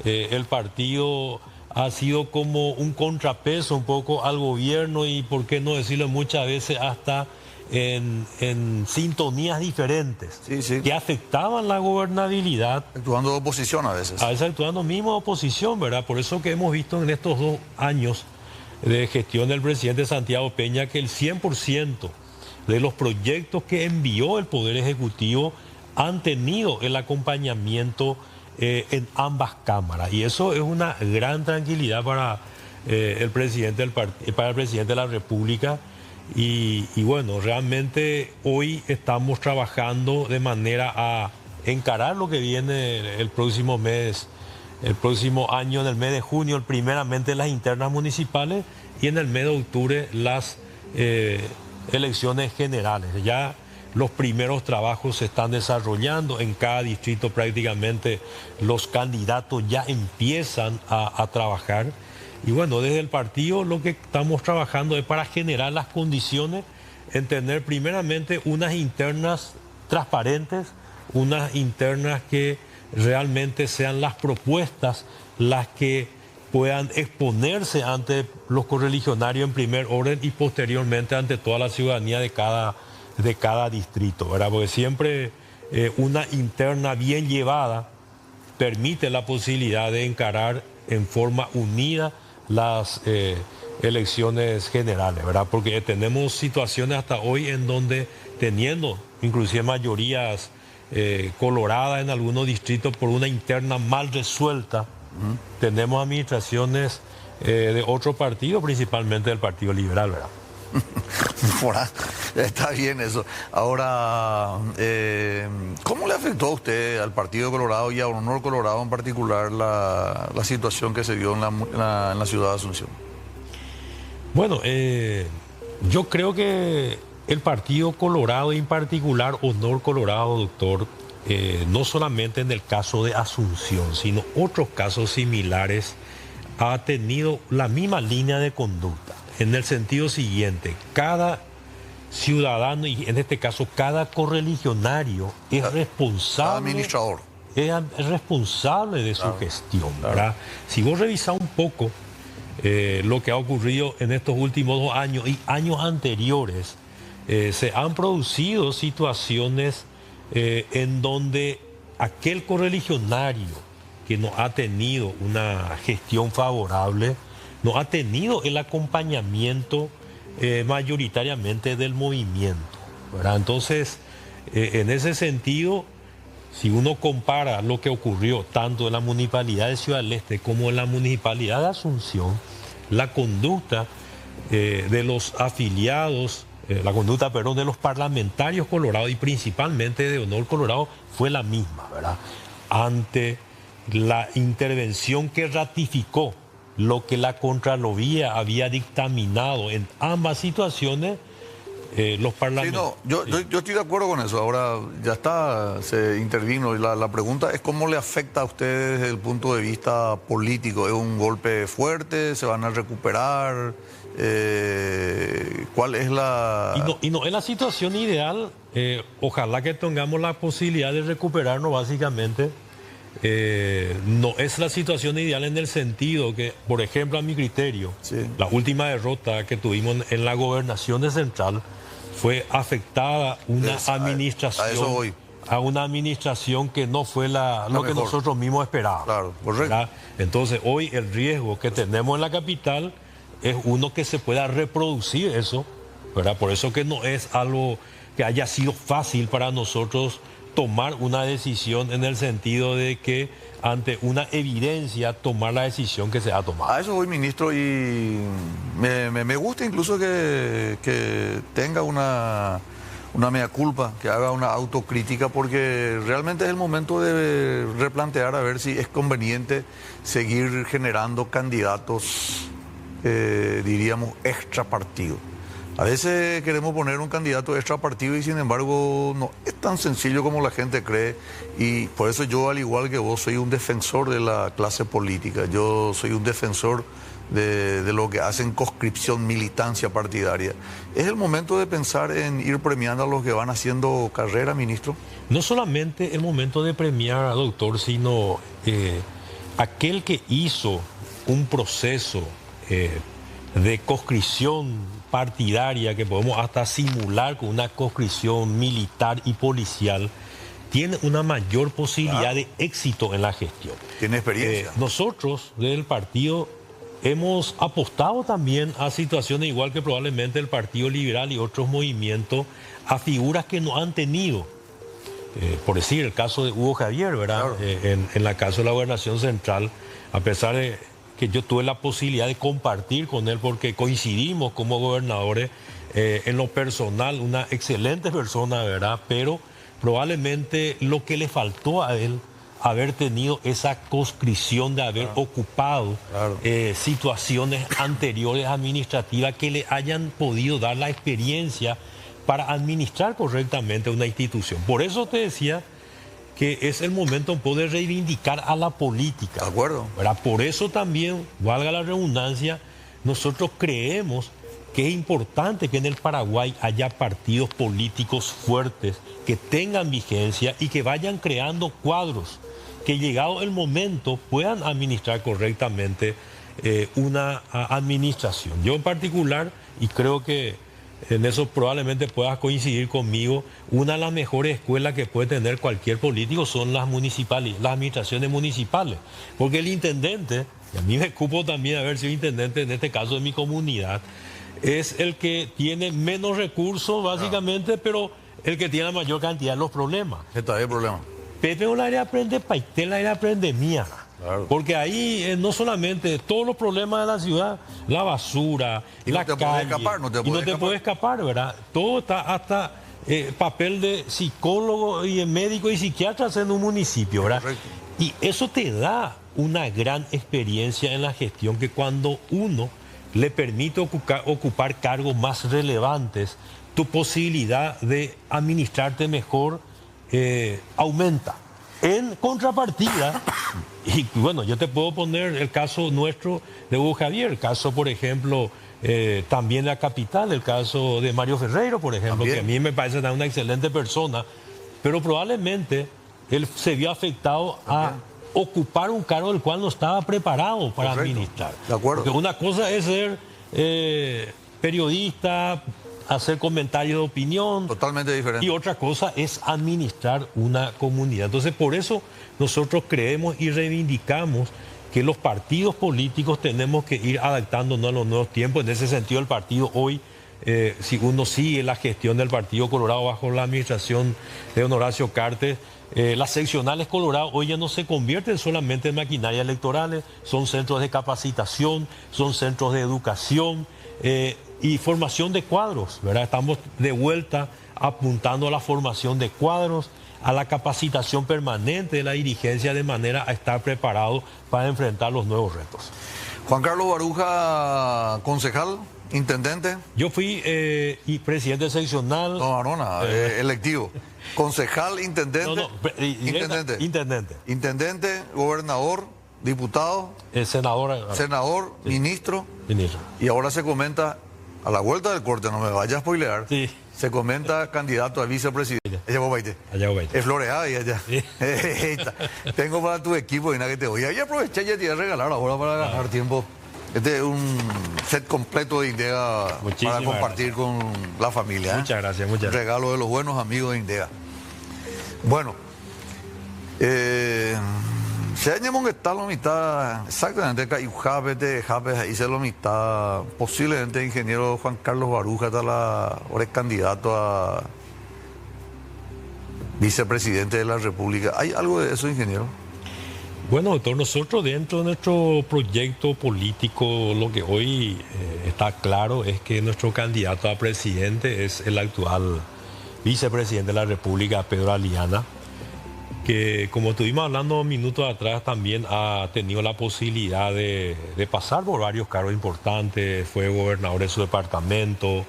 el partido ha sido como un contrapeso un poco al gobierno, y por qué no decirlo, muchas veces hasta en sintonías diferentes, que afectaban la gobernabilidad. Actuando de oposición a veces. A veces actuando mismo de oposición, ¿verdad? Por eso que hemos visto en estos 2 años de gestión del presidente Santiago Peña que el 100% de los proyectos que envió el Poder Ejecutivo han tenido el acompañamiento en ambas cámaras. Y eso es una gran tranquilidad para el presidente de la República. Y bueno, realmente hoy estamos trabajando de manera a encarar lo que viene el próximo mes, el próximo año, en el mes de junio, primeramente las internas municipales, y en el mes de octubre las elecciones generales. Ya los primeros trabajos se están desarrollando. En cada distrito prácticamente los candidatos ya empiezan a trabajar. Y bueno, desde el partido lo que estamos trabajando es para generar las condiciones en tener primeramente unas internas transparentes, unas internas que realmente sean las propuestas las que puedan exponerse ante los correligionarios en primer orden y posteriormente ante toda la ciudadanía de cada distrito, ¿verdad? Porque siempre una interna bien llevada permite la posibilidad de encarar en forma unida las elecciones generales, ¿verdad? Porque tenemos situaciones hasta hoy en donde teniendo inclusive mayorías coloradas en algunos distritos por una interna mal resuelta, tenemos administraciones de otro partido, principalmente del Partido Liberal, ¿verdad? Está bien eso. Ahora, ¿cómo le afectó a usted, al Partido Colorado y a Honor Colorado en particular, la situación que se dio en la ciudad de Asunción? Bueno, yo creo que el Partido Colorado y en particular Honor Colorado, doctor, no solamente en el caso de Asunción, sino otros casos similares, ha tenido la misma línea de conducta. En el sentido siguiente, cada ciudadano, y en este caso cada correligionario, es responsable. Administrador. Es responsable de su gestión, ¿verdad? Si vos revisás un poco lo que ha ocurrido en estos últimos 2 años y años anteriores, se han producido situaciones en donde aquel correligionario que no ha tenido una gestión favorable, no ha tenido el acompañamiento mayoritariamente del movimiento, ¿verdad? Entonces, en ese sentido, si uno compara lo que ocurrió tanto en la Municipalidad de Ciudad del Este como en la Municipalidad de Asunción, la conducta de los afiliados, perdón, de los parlamentarios colorados y principalmente de Honor Colorado fue la misma, ¿verdad? Ante la intervención que ratificó lo que la Contraloría había dictaminado en ambas situaciones, los parlamentarios... Sí, no, yo estoy de acuerdo con eso. Ahora ya está, se intervino. Y la pregunta es cómo le afecta a ustedes desde el punto de vista político. ¿Es un golpe fuerte? ¿Se van a recuperar? ¿Cuál es la...? Y no es la situación ideal. Ojalá que tengamos la posibilidad de recuperarnos básicamente. No es la situación ideal en el sentido que, por ejemplo, a mi criterio, la última derrota que tuvimos en la gobernación de Central fue afectada una administración, a una administración que no fue lo que nosotros mismos esperábamos. Claro, correcto. ¿Verdad? Entonces, hoy el riesgo que tenemos en la capital es uno que se pueda reproducir eso, ¿verdad? Por eso que no es algo que haya sido fácil para nosotros tomar una decisión en el sentido de que ante una evidencia tomar la decisión que se ha tomado. A eso voy, ministro, y me gusta incluso que tenga una mea culpa, que haga una autocrítica, porque realmente es el momento de replantear a ver si es conveniente seguir generando candidatos, diríamos, extra partido. A veces queremos poner un candidato extra partido y sin embargo no es tan sencillo como la gente cree, y por eso yo, al igual que vos, soy un defensor de la clase política. Yo soy un defensor de lo que hacen conscripción, militancia partidaria. ¿Es el momento de pensar en ir premiando a los que van haciendo carrera, ministro? No solamente el momento de premiar, doctor, sino aquel que hizo un proceso de conscripción partidaria, que podemos hasta simular con una conscripción militar y policial, tiene una mayor posibilidad de éxito en la gestión. Tiene experiencia. Nosotros del partido hemos apostado también a situaciones igual que probablemente el Partido Liberal y otros movimientos, a figuras que no han tenido, por decir el caso de Hugo Javier, ¿verdad? Claro. En la caso de la Gobernación Central, a pesar de que yo tuve la posibilidad de compartir con él porque coincidimos como gobernadores, en lo personal, una excelente persona, ¿verdad? Pero probablemente lo que le faltó a él, haber tenido esa conscripción de haber ocupado situaciones anteriores administrativas que le hayan podido dar la experiencia para administrar correctamente una institución. Por eso te decía que es el momento un poco de reivindicar a la política. De acuerdo. ¿Verdad? Por eso también, valga la redundancia, nosotros creemos que es importante que en el Paraguay haya partidos políticos fuertes, que tengan vigencia y que vayan creando cuadros, que llegado el momento puedan administrar correctamente una administración. Yo en particular, y creo que en eso probablemente puedas coincidir conmigo, una de las mejores escuelas que puede tener cualquier político son las municipales, las administraciones municipales. Porque el intendente, y a mí me ocupo también de haber sido intendente en este caso de mi comunidad, es el que tiene menos recursos básicamente, pero el que tiene la mayor cantidad de los problemas. Está ahí el problema. Pepe o la área aprende paité, la área aprende mía. Claro. Porque ahí no solamente todos los problemas de la ciudad, la basura, Y la no te calle, puedes escapar, no te y no puedes te puedes escapar, ¿verdad? Todo está hasta papel de psicólogo y de médico y psiquiatra en un municipio, ¿verdad? Correcto. Y eso te da una gran experiencia en la gestión que cuando uno le permite ocupar cargos más relevantes, tu posibilidad de administrarte mejor aumenta. En contrapartida, y bueno, yo te puedo poner el caso nuestro de Hugo Javier, el caso, por ejemplo, también de la capital, el caso de Mario Ferreiro, por ejemplo, También. que a mí me parece una excelente persona, pero probablemente él se vio afectado a ocupar un cargo del cual no estaba preparado para Correcto. administrar. De acuerdo. Porque una cosa es ser periodista, hacer comentarios de opinión, Totalmente diferente. y otra cosa es administrar una comunidad. Entonces, por eso nosotros creemos y reivindicamos que los partidos políticos tenemos que ir adaptándonos a los nuevos tiempos. En ese sentido, el partido hoy, si uno sigue la gestión del Partido Colorado bajo la administración de don Horacio Cartes, las seccionales Colorado hoy ya no se convierten solamente en maquinarias electorales, son centros de capacitación, son centros de educación, y formación de cuadros, ¿verdad? Estamos de vuelta apuntando a la formación de cuadros, a la capacitación permanente de la dirigencia de manera a estar preparado para enfrentar los nuevos retos. Juan Carlos Baruja, concejal, intendente. Yo fui y presidente seccional. No, Arona, electivo. Concejal, intendente. Intendente. Intendente. Intendente, gobernador, diputado, Senador. senador, Sí. Ministro. Ministro. Y ahora se comenta, a la vuelta del corte, no me vaya a spoilear, Sí. se comenta candidato a vicepresidente. Ella vos vaite. Allá voy. Es floreada y allá. Sí. Tengo para tu equipo y nada que te voy. Y aproveché ya te iba a regalar ahora para ganar tiempo. Este es un set completo de Indega Muchísimas para compartir con la familia. Muchas gracias, muchas gracias. Regalo de los buenos amigos de Indega. Bueno, se añade que está la mitad, exactamente, que ahí se la mitad, posiblemente el ingeniero Juan Carlos Baruja está ahora es candidato a vicepresidente de la República. ¿Hay algo de eso, ingeniero? Bueno, doctor, nosotros dentro de nuestro proyecto político, lo que hoy está claro es que nuestro candidato a presidente es el actual vicepresidente de la República, Pedro Aliana, que como estuvimos hablando minutos atrás también ha tenido la posibilidad de pasar por varios cargos importantes, fue gobernador de su departamento,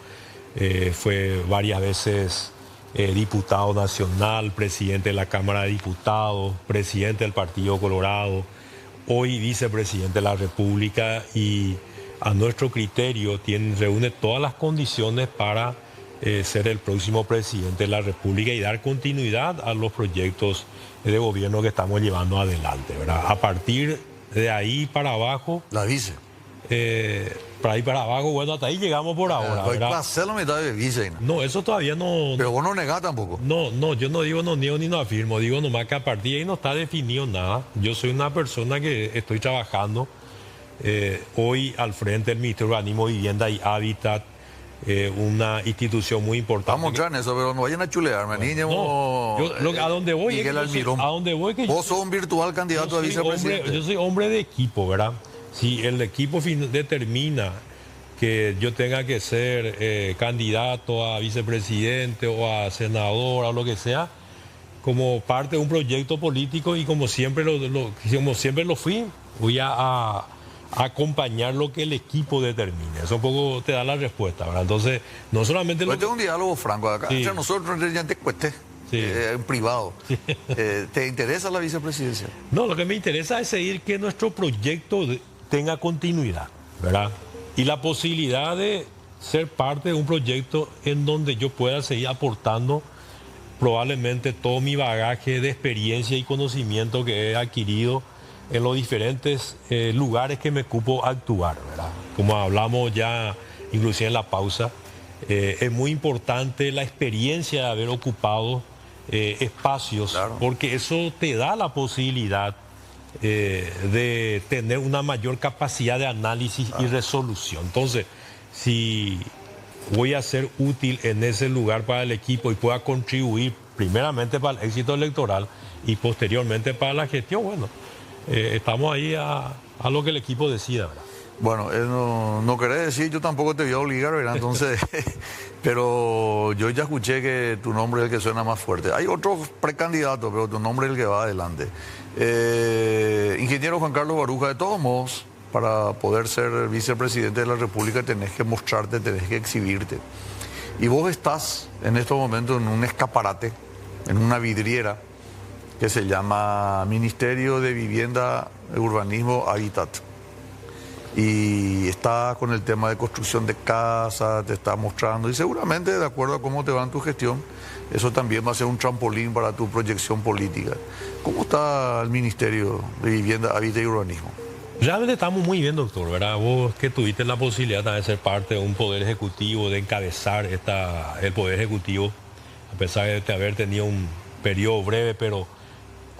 fue varias veces diputado nacional, presidente de la Cámara de Diputados, presidente del Partido Colorado, hoy vicepresidente de la República, y a nuestro criterio reúne todas las condiciones para ser el próximo presidente de la República y dar continuidad a los proyectos de gobierno que estamos llevando adelante, ¿verdad? A partir de ahí para abajo, La vice. para ahí para abajo, bueno, hasta ahí llegamos por ahora, Hay que ¿verdad? hacer la mitad de vice. ¿No? No, eso todavía no... Pero vos no negás tampoco. No, yo no digo, no niego ni no afirmo, digo nomás que a partir de ahí no está definido nada. Yo soy una persona que estoy trabajando hoy al frente del Ministerio de Urbanismo, Vivienda y Hábitat, una institución muy importante. Vamos a entrar en eso, pero no vayan a chulearme, niña. No, a donde voy Miguel es que Almirón. a donde voy que Vos sos un virtual candidato a vicepresidente. yo soy hombre de equipo, ¿verdad? Si el equipo determina que yo tenga que ser candidato a vicepresidente o a senador o lo que sea, como parte de un proyecto político, y como siempre lo fui, voy a acompañar lo que el equipo determine. Eso un poco te da la respuesta, ¿verdad? Entonces, no solamente... Este es un diálogo franco acá. Sí. Entre nosotros, ya te cueste, Sí. en privado. Sí. ¿Te interesa la vicepresidencia? No, lo que me interesa es seguir que nuestro proyecto tenga continuidad, ¿verdad? Y la posibilidad de ser parte de un proyecto en donde yo pueda seguir aportando probablemente todo mi bagaje de experiencia y conocimiento que he adquirido en los diferentes lugares que me cupo actuar, ¿verdad? Como hablamos ya inclusive en la pausa, es muy importante la experiencia de haber ocupado espacios, Claro. porque eso te da la posibilidad de tener una mayor capacidad de análisis y resolución. Entonces, si voy a ser útil en ese lugar para el equipo y pueda contribuir primeramente para el éxito electoral y posteriormente para la gestión, bueno, estamos ahí a lo que el equipo decida, ¿verdad? Bueno, no querés decir, yo tampoco te voy a obligar, ¿verdad? Entonces, pero yo ya escuché que tu nombre es el que suena más fuerte. Hay otros precandidatos, pero tu nombre es el que va adelante. Ingeniero Juan Carlos Baruja, de todos modos, para poder ser vicepresidente de la República tenés que mostrarte, tenés que exhibirte. Y vos estás en estos momentos en un escaparate, en una vidriera que se llama Ministerio de Vivienda, Urbanismo, Hábitat. Y está con el tema de construcción de casas, te está mostrando, y seguramente de acuerdo a cómo te va en tu gestión, eso también va a ser un trampolín para tu proyección política. ¿Cómo está el Ministerio de Vivienda, Hábitat y Urbanismo? Realmente estamos muy bien, doctor, ¿verdad? Vos que tuviste la posibilidad de ser parte de un poder ejecutivo, de encabezar el poder ejecutivo, a pesar de haber tenido un periodo breve, pero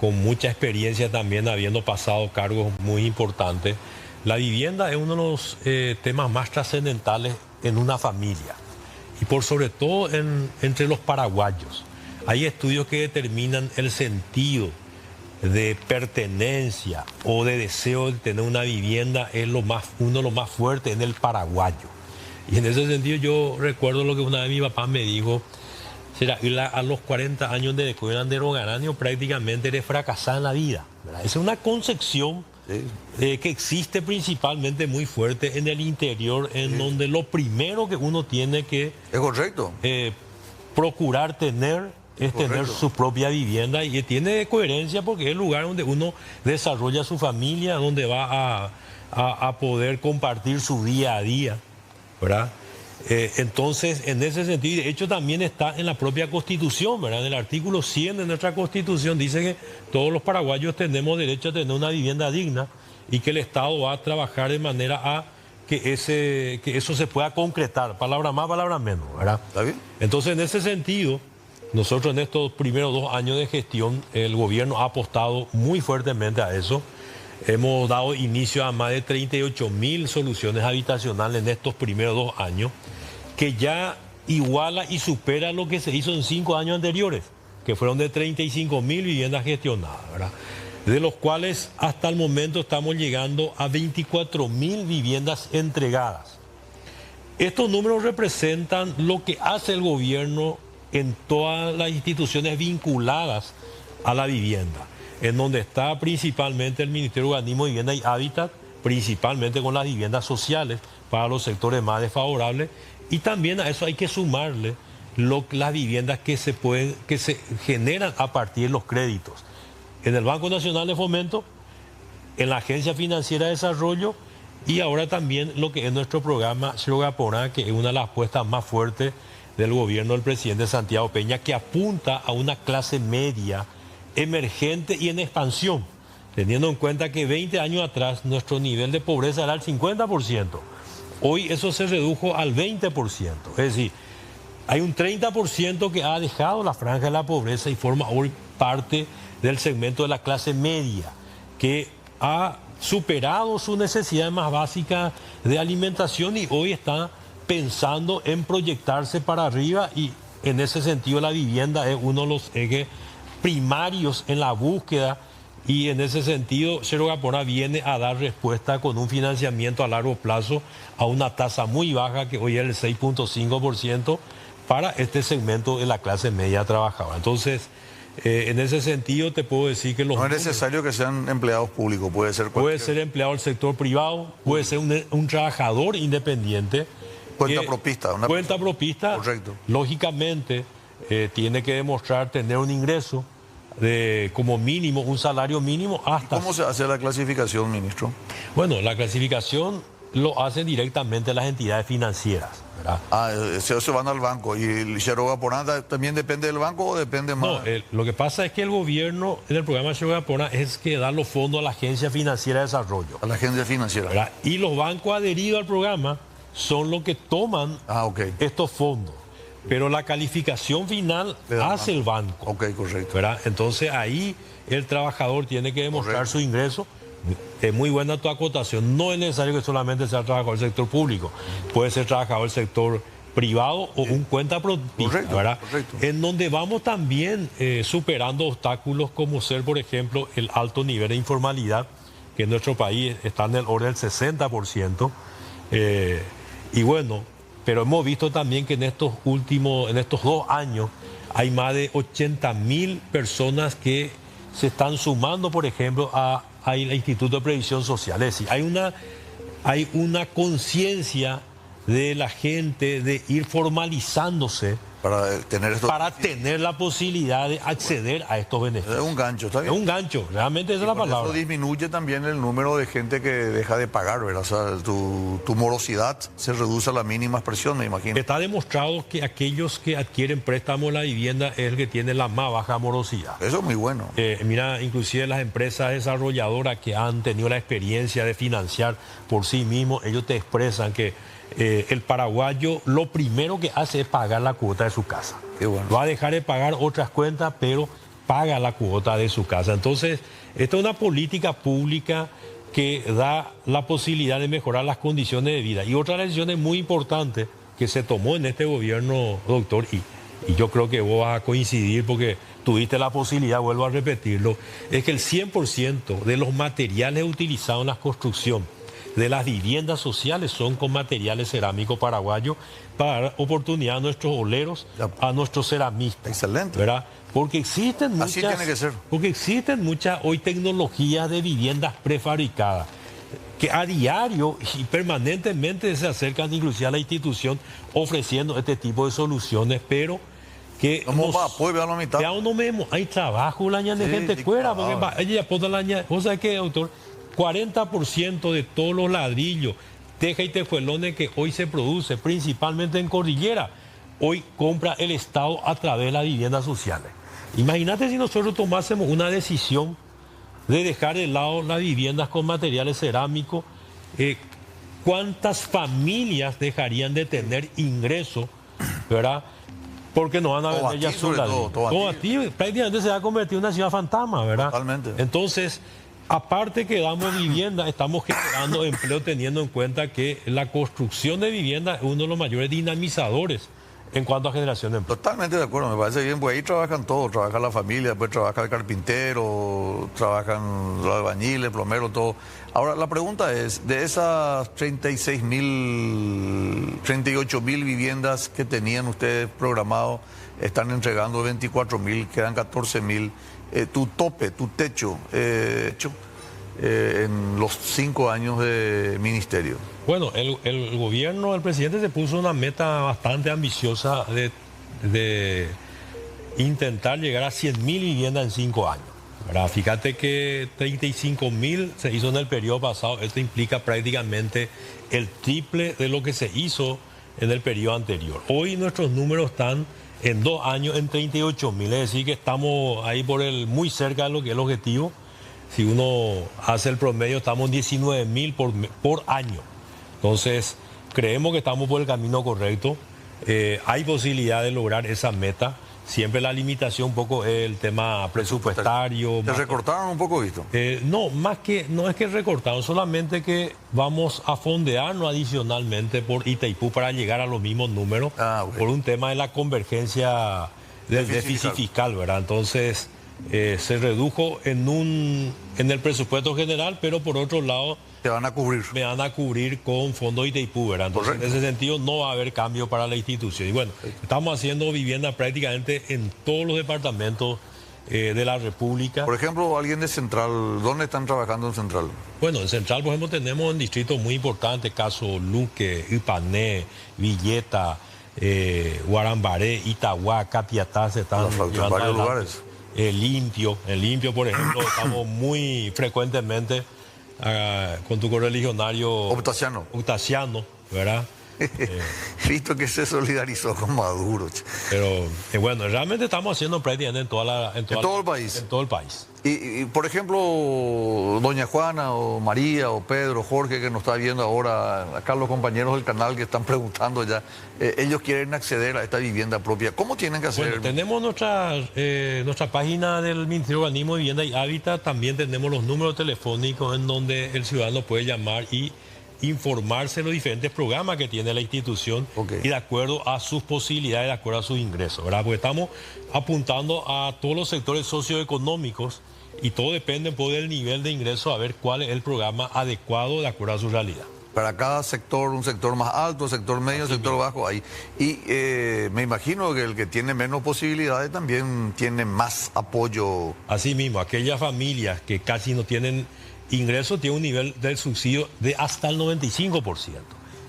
con mucha experiencia también, habiendo pasado cargos muy importantes. La vivienda es uno de los temas más trascendentales en una familia y por sobre todo entre los paraguayos. Hay estudios que determinan el sentido de pertenencia o de deseo de tener una vivienda, es uno de los más fuertes en el paraguayo. Y en ese sentido yo recuerdo lo que una vez mi papá me dijo: será, a los 40 años de descubrir de Rogaranio prácticamente eres fracasada en la vida, ¿verdad? Esa es una concepción que existe principalmente muy fuerte en el interior, en donde lo primero que uno tiene que Es correcto. procurar tener es tener su propia vivienda, y tiene coherencia porque es el lugar donde uno desarrolla su familia, donde va a poder compartir su día a día, ¿verdad? Entonces, en ese sentido, de hecho también está en la propia Constitución, ¿verdad? En el artículo 100 de nuestra Constitución dice que todos los paraguayos tenemos derecho a tener una vivienda digna y que el Estado va a trabajar de manera a que eso se pueda concretar, palabra más, palabra menos, ¿verdad? ¿Está bien? Entonces, en ese sentido, nosotros en estos primeros 2 años de gestión, el gobierno ha apostado muy fuertemente a eso. Hemos dado inicio a más de 38.000 soluciones habitacionales en estos primeros 2 años, que ya iguala y supera lo que se hizo en 5 años anteriores, que fueron de 35.000 viviendas gestionadas, ¿verdad? De los cuales hasta el momento estamos llegando a 24.000 viviendas entregadas. Estos números representan lo que hace el gobierno en todas las instituciones vinculadas a la vivienda, en donde está principalmente el Ministerio de Urbanismo, Vivienda y Hábitat, principalmente con las viviendas sociales para los sectores más desfavorables, y también a eso hay que sumarle las viviendas que se generan a partir de los créditos en el Banco Nacional de Fomento, en la Agencia Financiera de Desarrollo, y ahora también lo que es nuestro programa Xerogaporá, que es una de las apuestas más fuertes del gobierno del presidente Santiago Peña, que apunta a una clase media emergente y en expansión, teniendo en cuenta que 20 años atrás nuestro nivel de pobreza era el 50%. Hoy eso se redujo al 20%. Es decir, hay un 30% que ha dejado la franja de la pobreza y forma hoy parte del segmento de la clase media, que ha superado sus necesidades más básicas de alimentación y hoy está pensando en proyectarse para arriba, y en ese sentido la vivienda es uno de los ejes primarios en la búsqueda, y en ese sentido Xerogaporá viene a dar respuesta con un financiamiento a largo plazo a una tasa muy baja, que hoy es el 6.5% para este segmento de la clase media trabajadora. Entonces, En ese sentido te puedo decir que los No es números- necesario que sean empleados públicos, puede ser puede cualquier ser empleado del sector privado, puede ser un trabajador independiente. cuenta que- propista. Una Cuenta propista, Correcto. lógicamente, tiene que demostrar tener un ingreso de como mínimo, un salario mínimo hasta... ¿Cómo se hace la clasificación, ministro? Bueno, la clasificación lo hacen directamente las entidades financieras, ¿verdad? Ah, se van al banco. ¿Y el Cheroga Poranta también depende del banco o depende más? No, lo que pasa es que el gobierno en el programa Chogapona es que da los fondos a la Agencia Financiera de Desarrollo, A la agencia financiera. ¿verdad? Y los bancos adheridos al programa son los que toman Ah, ok. estos fondos. Pero la calificación final Le da hace el banco, Ok, correcto. ¿verdad? Entonces ahí el trabajador tiene que demostrar Correcto. su ingreso. Es muy buena tu acotación. No es necesario que solamente sea trabajador del sector público. Puede ser trabajador del sector privado o un cuenta propista, Correcto, ¿verdad? correcto. En donde vamos también superando obstáculos como ser, por ejemplo, el alto nivel de informalidad, que en nuestro país está en el orden del 60%. Y bueno, pero hemos visto también que en estos 2 años, hay más de 80.000 personas que se están sumando, por ejemplo, al Instituto de Previsión Social. Es decir, hay una conciencia de la gente de ir formalizándose Para tener esto. para tener la posibilidad de acceder a estos Es beneficios. un gancho, ¿está Es bien? un gancho, realmente esa es la Con eso palabra. disminuye también el número de gente que deja de pagar, ¿verdad? O sea, tu morosidad se reduce a la mínima expresión, me imagino. Está demostrado que aquellos que adquieren préstamo en la vivienda es el que tiene la más baja morosidad. Eso es muy bueno. Mira, inclusive las empresas desarrolladoras que han tenido la experiencia de financiar por sí mismos, ellos te expresan que el paraguayo lo primero que hace es pagar la cuota de su casa. Qué bueno. Va a dejar de pagar otras cuentas, pero paga la cuota de su casa. Entonces, esta es una política pública que da la posibilidad de mejorar las condiciones de vida. Y otra decisión muy importante que se tomó en este gobierno, doctor, y yo creo que vos vas a coincidir porque tuviste la posibilidad, vuelvo a repetirlo, es que el 100% de los materiales utilizados en la construcción de las viviendas sociales son con materiales cerámicos paraguayos para dar oportunidad a nuestros oleros, a nuestros ceramistas. Excelente. ¿Verdad? Porque existen muchas, Así tiene que ser. Porque existen muchas hoy tecnologías de viviendas prefabricadas que a diario y permanentemente se acercan inclusive a la institución ofreciendo este tipo de soluciones, pero que Vamos para apoyo, vean la mitad. ya uno mismo hay trabajo la ña de Sí, gente sí, fuera, claro. porque ella ya pone la ña, o sea que, doctor, 40% de todos los ladrillos, teja y tejuelones que hoy se produce, principalmente en Cordillera, hoy compra el Estado a través de las viviendas sociales. Imagínate si nosotros tomásemos una decisión de dejar de lado las viviendas con materiales cerámicos, ¿cuántas familias dejarían de tener ingreso, verdad? Porque no van a vender ya Tobatí, su sobre todo, ladrillo. Tobatí. Tobatí prácticamente se va a convertir en una ciudad fantasma, ¿verdad? Totalmente. Entonces, aparte que damos vivienda, estamos generando empleo teniendo en cuenta que la construcción de vivienda es uno de los mayores dinamizadores en cuanto a generación de empleo. Totalmente de acuerdo, me parece bien, pues ahí trabajan todos, trabaja la familia, después trabaja el carpintero, trabajan los albañiles, plomeros, todo. Ahora, la pregunta es, de esas 38.000 viviendas que tenían ustedes programado, están entregando 24.000, quedan 14.000. Tu tope, tu techo, en los 5 años de ministerio. Bueno, el gobierno, el presidente se puso una meta bastante ambiciosa de intentar llegar a 100.000 viviendas en 5 años, ¿verdad? Fíjate que 35.000 se hizo en el periodo pasado. Esto implica prácticamente el triple de lo que se hizo en el periodo anterior. Hoy nuestros números están en 2 años en 38.000, es decir que estamos ahí muy cerca de lo que es el objetivo. Si uno hace el promedio, estamos en 19.000 por año. Entonces, creemos que estamos por el camino correcto. Hay posibilidad de lograr esa meta. Siempre la limitación un poco es el tema presupuestario. ¿Te recortaron un poco esto? No es que recortaron, solamente que vamos a fondearnos adicionalmente por Itaipú para llegar a los mismos números, por un tema de la convergencia del déficit fiscal, ¿verdad? Entonces, se redujo en el presupuesto general, pero por otro lado Te van a cubrir. me van a cubrir con fondos Itaipú, ¿verdad? Entonces, Correcto. en ese sentido no va a haber cambio para la institución. Y bueno, estamos haciendo vivienda prácticamente en todos los departamentos de la República. Por ejemplo, alguien de Central, ¿dónde están trabajando en Central? Bueno, en Central, por ejemplo, tenemos un distrito muy importante, caso Luque, Ipané, Villeta, Guarambaré, Itagua, Capiatá, se están en varios lugares. En Limpio, por ejemplo, estamos muy frecuentemente con tu correligionario Octaciano, ¿verdad? Visto que se solidarizó con Maduro. Pero bueno, realmente estamos haciendo prácticamente en todo el país. En todo el país. Y, por ejemplo, doña Juana o María o Pedro, Jorge, que nos está viendo ahora, acá los compañeros del canal que están preguntando ya, ellos quieren acceder a esta vivienda propia. ¿Cómo tienen que hacer? Bueno, tenemos nuestra página del Ministerio de Urbanismo, Vivienda y Hábitat. También tenemos los números telefónicos en donde el ciudadano puede llamar y informarse de los diferentes programas que tiene la institución y de acuerdo a sus posibilidades, de acuerdo a sus ingresos, ¿verdad? Porque estamos apuntando a todos los sectores socioeconómicos y todo depende del nivel de ingreso a ver cuál es el programa adecuado de acuerdo a su realidad. Para cada sector, un sector más alto, sector medio, sector bajo, ahí. Y me imagino que el que tiene menos posibilidades también tiene más apoyo. Así mismo, aquellas familias que casi no tienen ingresos tiene un nivel del subsidio de hasta el 95%.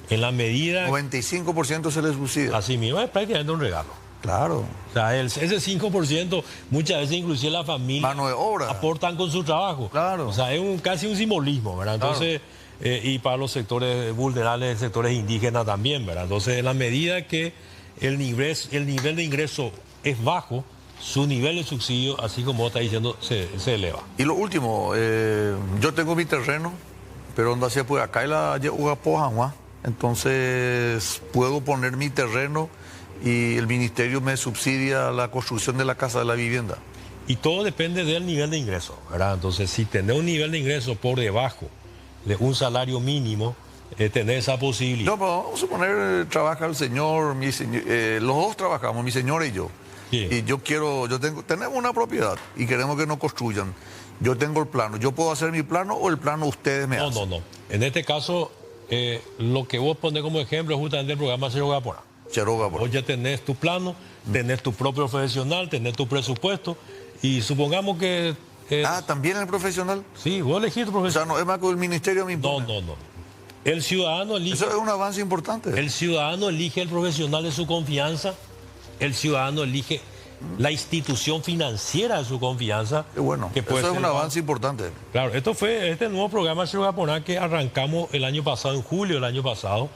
En la medida... 95% se les subsidia. Así mismo, es prácticamente un regalo. Claro. O sea, ese 5% muchas veces inclusive la familia... Mano de obra. Aportan con su trabajo. Claro. O sea, es casi un simbolismo, ¿verdad? Entonces, claro. Y para los sectores vulnerables, sectores indígenas también, ¿verdad? Entonces, en la medida que el nivel de ingreso es bajo, su nivel de subsidio, así como está diciendo, se eleva. Y lo último, yo tengo mi terreno, pero donde se puede, acá en la Ugapojanua, entonces puedo poner mi terreno y el ministerio me subsidia la construcción de la casa de la vivienda. Y todo depende del nivel de ingreso, ¿verdad? Entonces, si tenés un nivel de ingreso por debajo de un salario mínimo, tener esa posibilidad. No, pero vamos a suponer, trabaja el señor, los dos trabajamos, mi señor y yo. Sí. Y tenemos una propiedad y queremos que nos construyan. Yo tengo el plano. ¿Yo puedo hacer mi plano o el plano ustedes me hacen? No. En este caso, lo que vos pones como ejemplo es justamente el programa Cherogapora. Vos ya tenés tu plano, tenés tu propio profesional, tenés tu presupuesto y supongamos que... ¿también el profesional? Sí, vos elegís tu profesional. O sea, no es más que el ministerio me impone. No. El ciudadano elige... Eso es un avance importante. El ciudadano elige el profesional de su confianza. El ciudadano elige la institución financiera de su confianza. Qué bueno, que puede eso es un avance importante. Claro, esto fue este nuevo programa Cherogapora que arrancamos el año pasado, en julio del año pasado,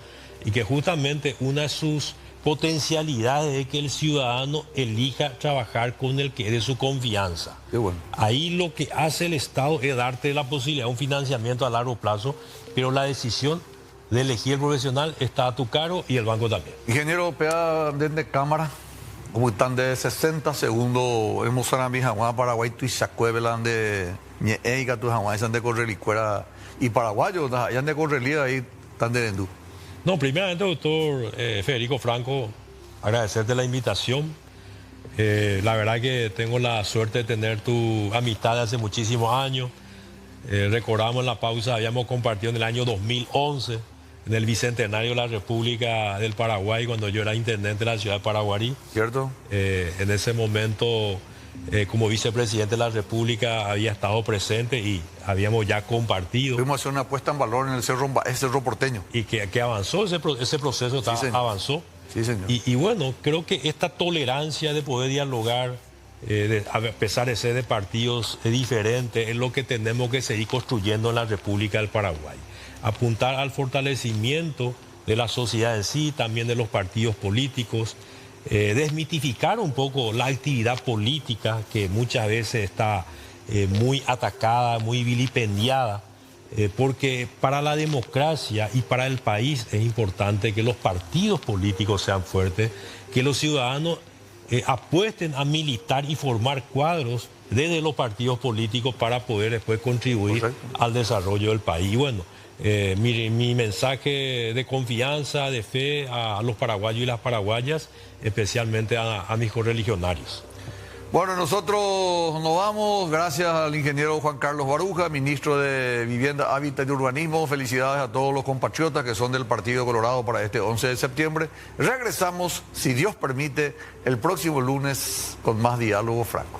y que justamente una de sus potencialidades es que el ciudadano elija trabajar con el que es de su confianza. Qué bueno. Ahí lo que hace el Estado es darte la posibilidad de un financiamiento a largo plazo, pero la decisión de elegir el profesional está a tu cargo y el banco también. Ingeniero Pea desde cámara, como están de 60 segundos, hemos a mi Jaguá, Paraguay, tu Isacuevelan de Ñeiga, tu Jaguá, están de Correlicuera y paraguayos, ya de Correlía ahí están de Endú. No, primeramente, doctor Federico Franco, agradecerte la invitación. La verdad que tengo la suerte de tener tu amistad de hace muchísimos años. Recordamos en la pausa, habíamos compartido en el año 2011, en el Bicentenario de la República del Paraguay, cuando yo era intendente de la ciudad de Paraguarí. ¿Cierto? En ese momento, como vicepresidente de la República, había estado presente y habíamos ya compartido. Fuimos a hacer una puesta en valor en el Cerro Porteño. Y que avanzó, ese proceso avanzó. Sí, señor. Y bueno, creo que esta tolerancia de poder dialogar, a pesar de ser de partidos diferentes, es lo que tenemos que seguir construyendo en la República del Paraguay. Apuntar al fortalecimiento de la sociedad en sí, también de los partidos políticos, desmitificar un poco la actividad política que muchas veces está muy atacada, muy vilipendiada, porque para la democracia y para el país es importante que los partidos políticos sean fuertes, que los ciudadanos apuesten a militar y formar cuadros desde los partidos políticos para poder después contribuir al desarrollo del país. Y bueno, mi mensaje de confianza, de fe a los paraguayos y las paraguayas, especialmente a mis correligionarios. Bueno, nosotros nos vamos. Gracias al ingeniero Juan Carlos Baruja, ministro de Vivienda, Hábitat y Urbanismo. Felicidades a todos los compatriotas que son del Partido Colorado para este 11 de septiembre. Regresamos, si Dios permite, el próximo lunes con más Diálogo Franco.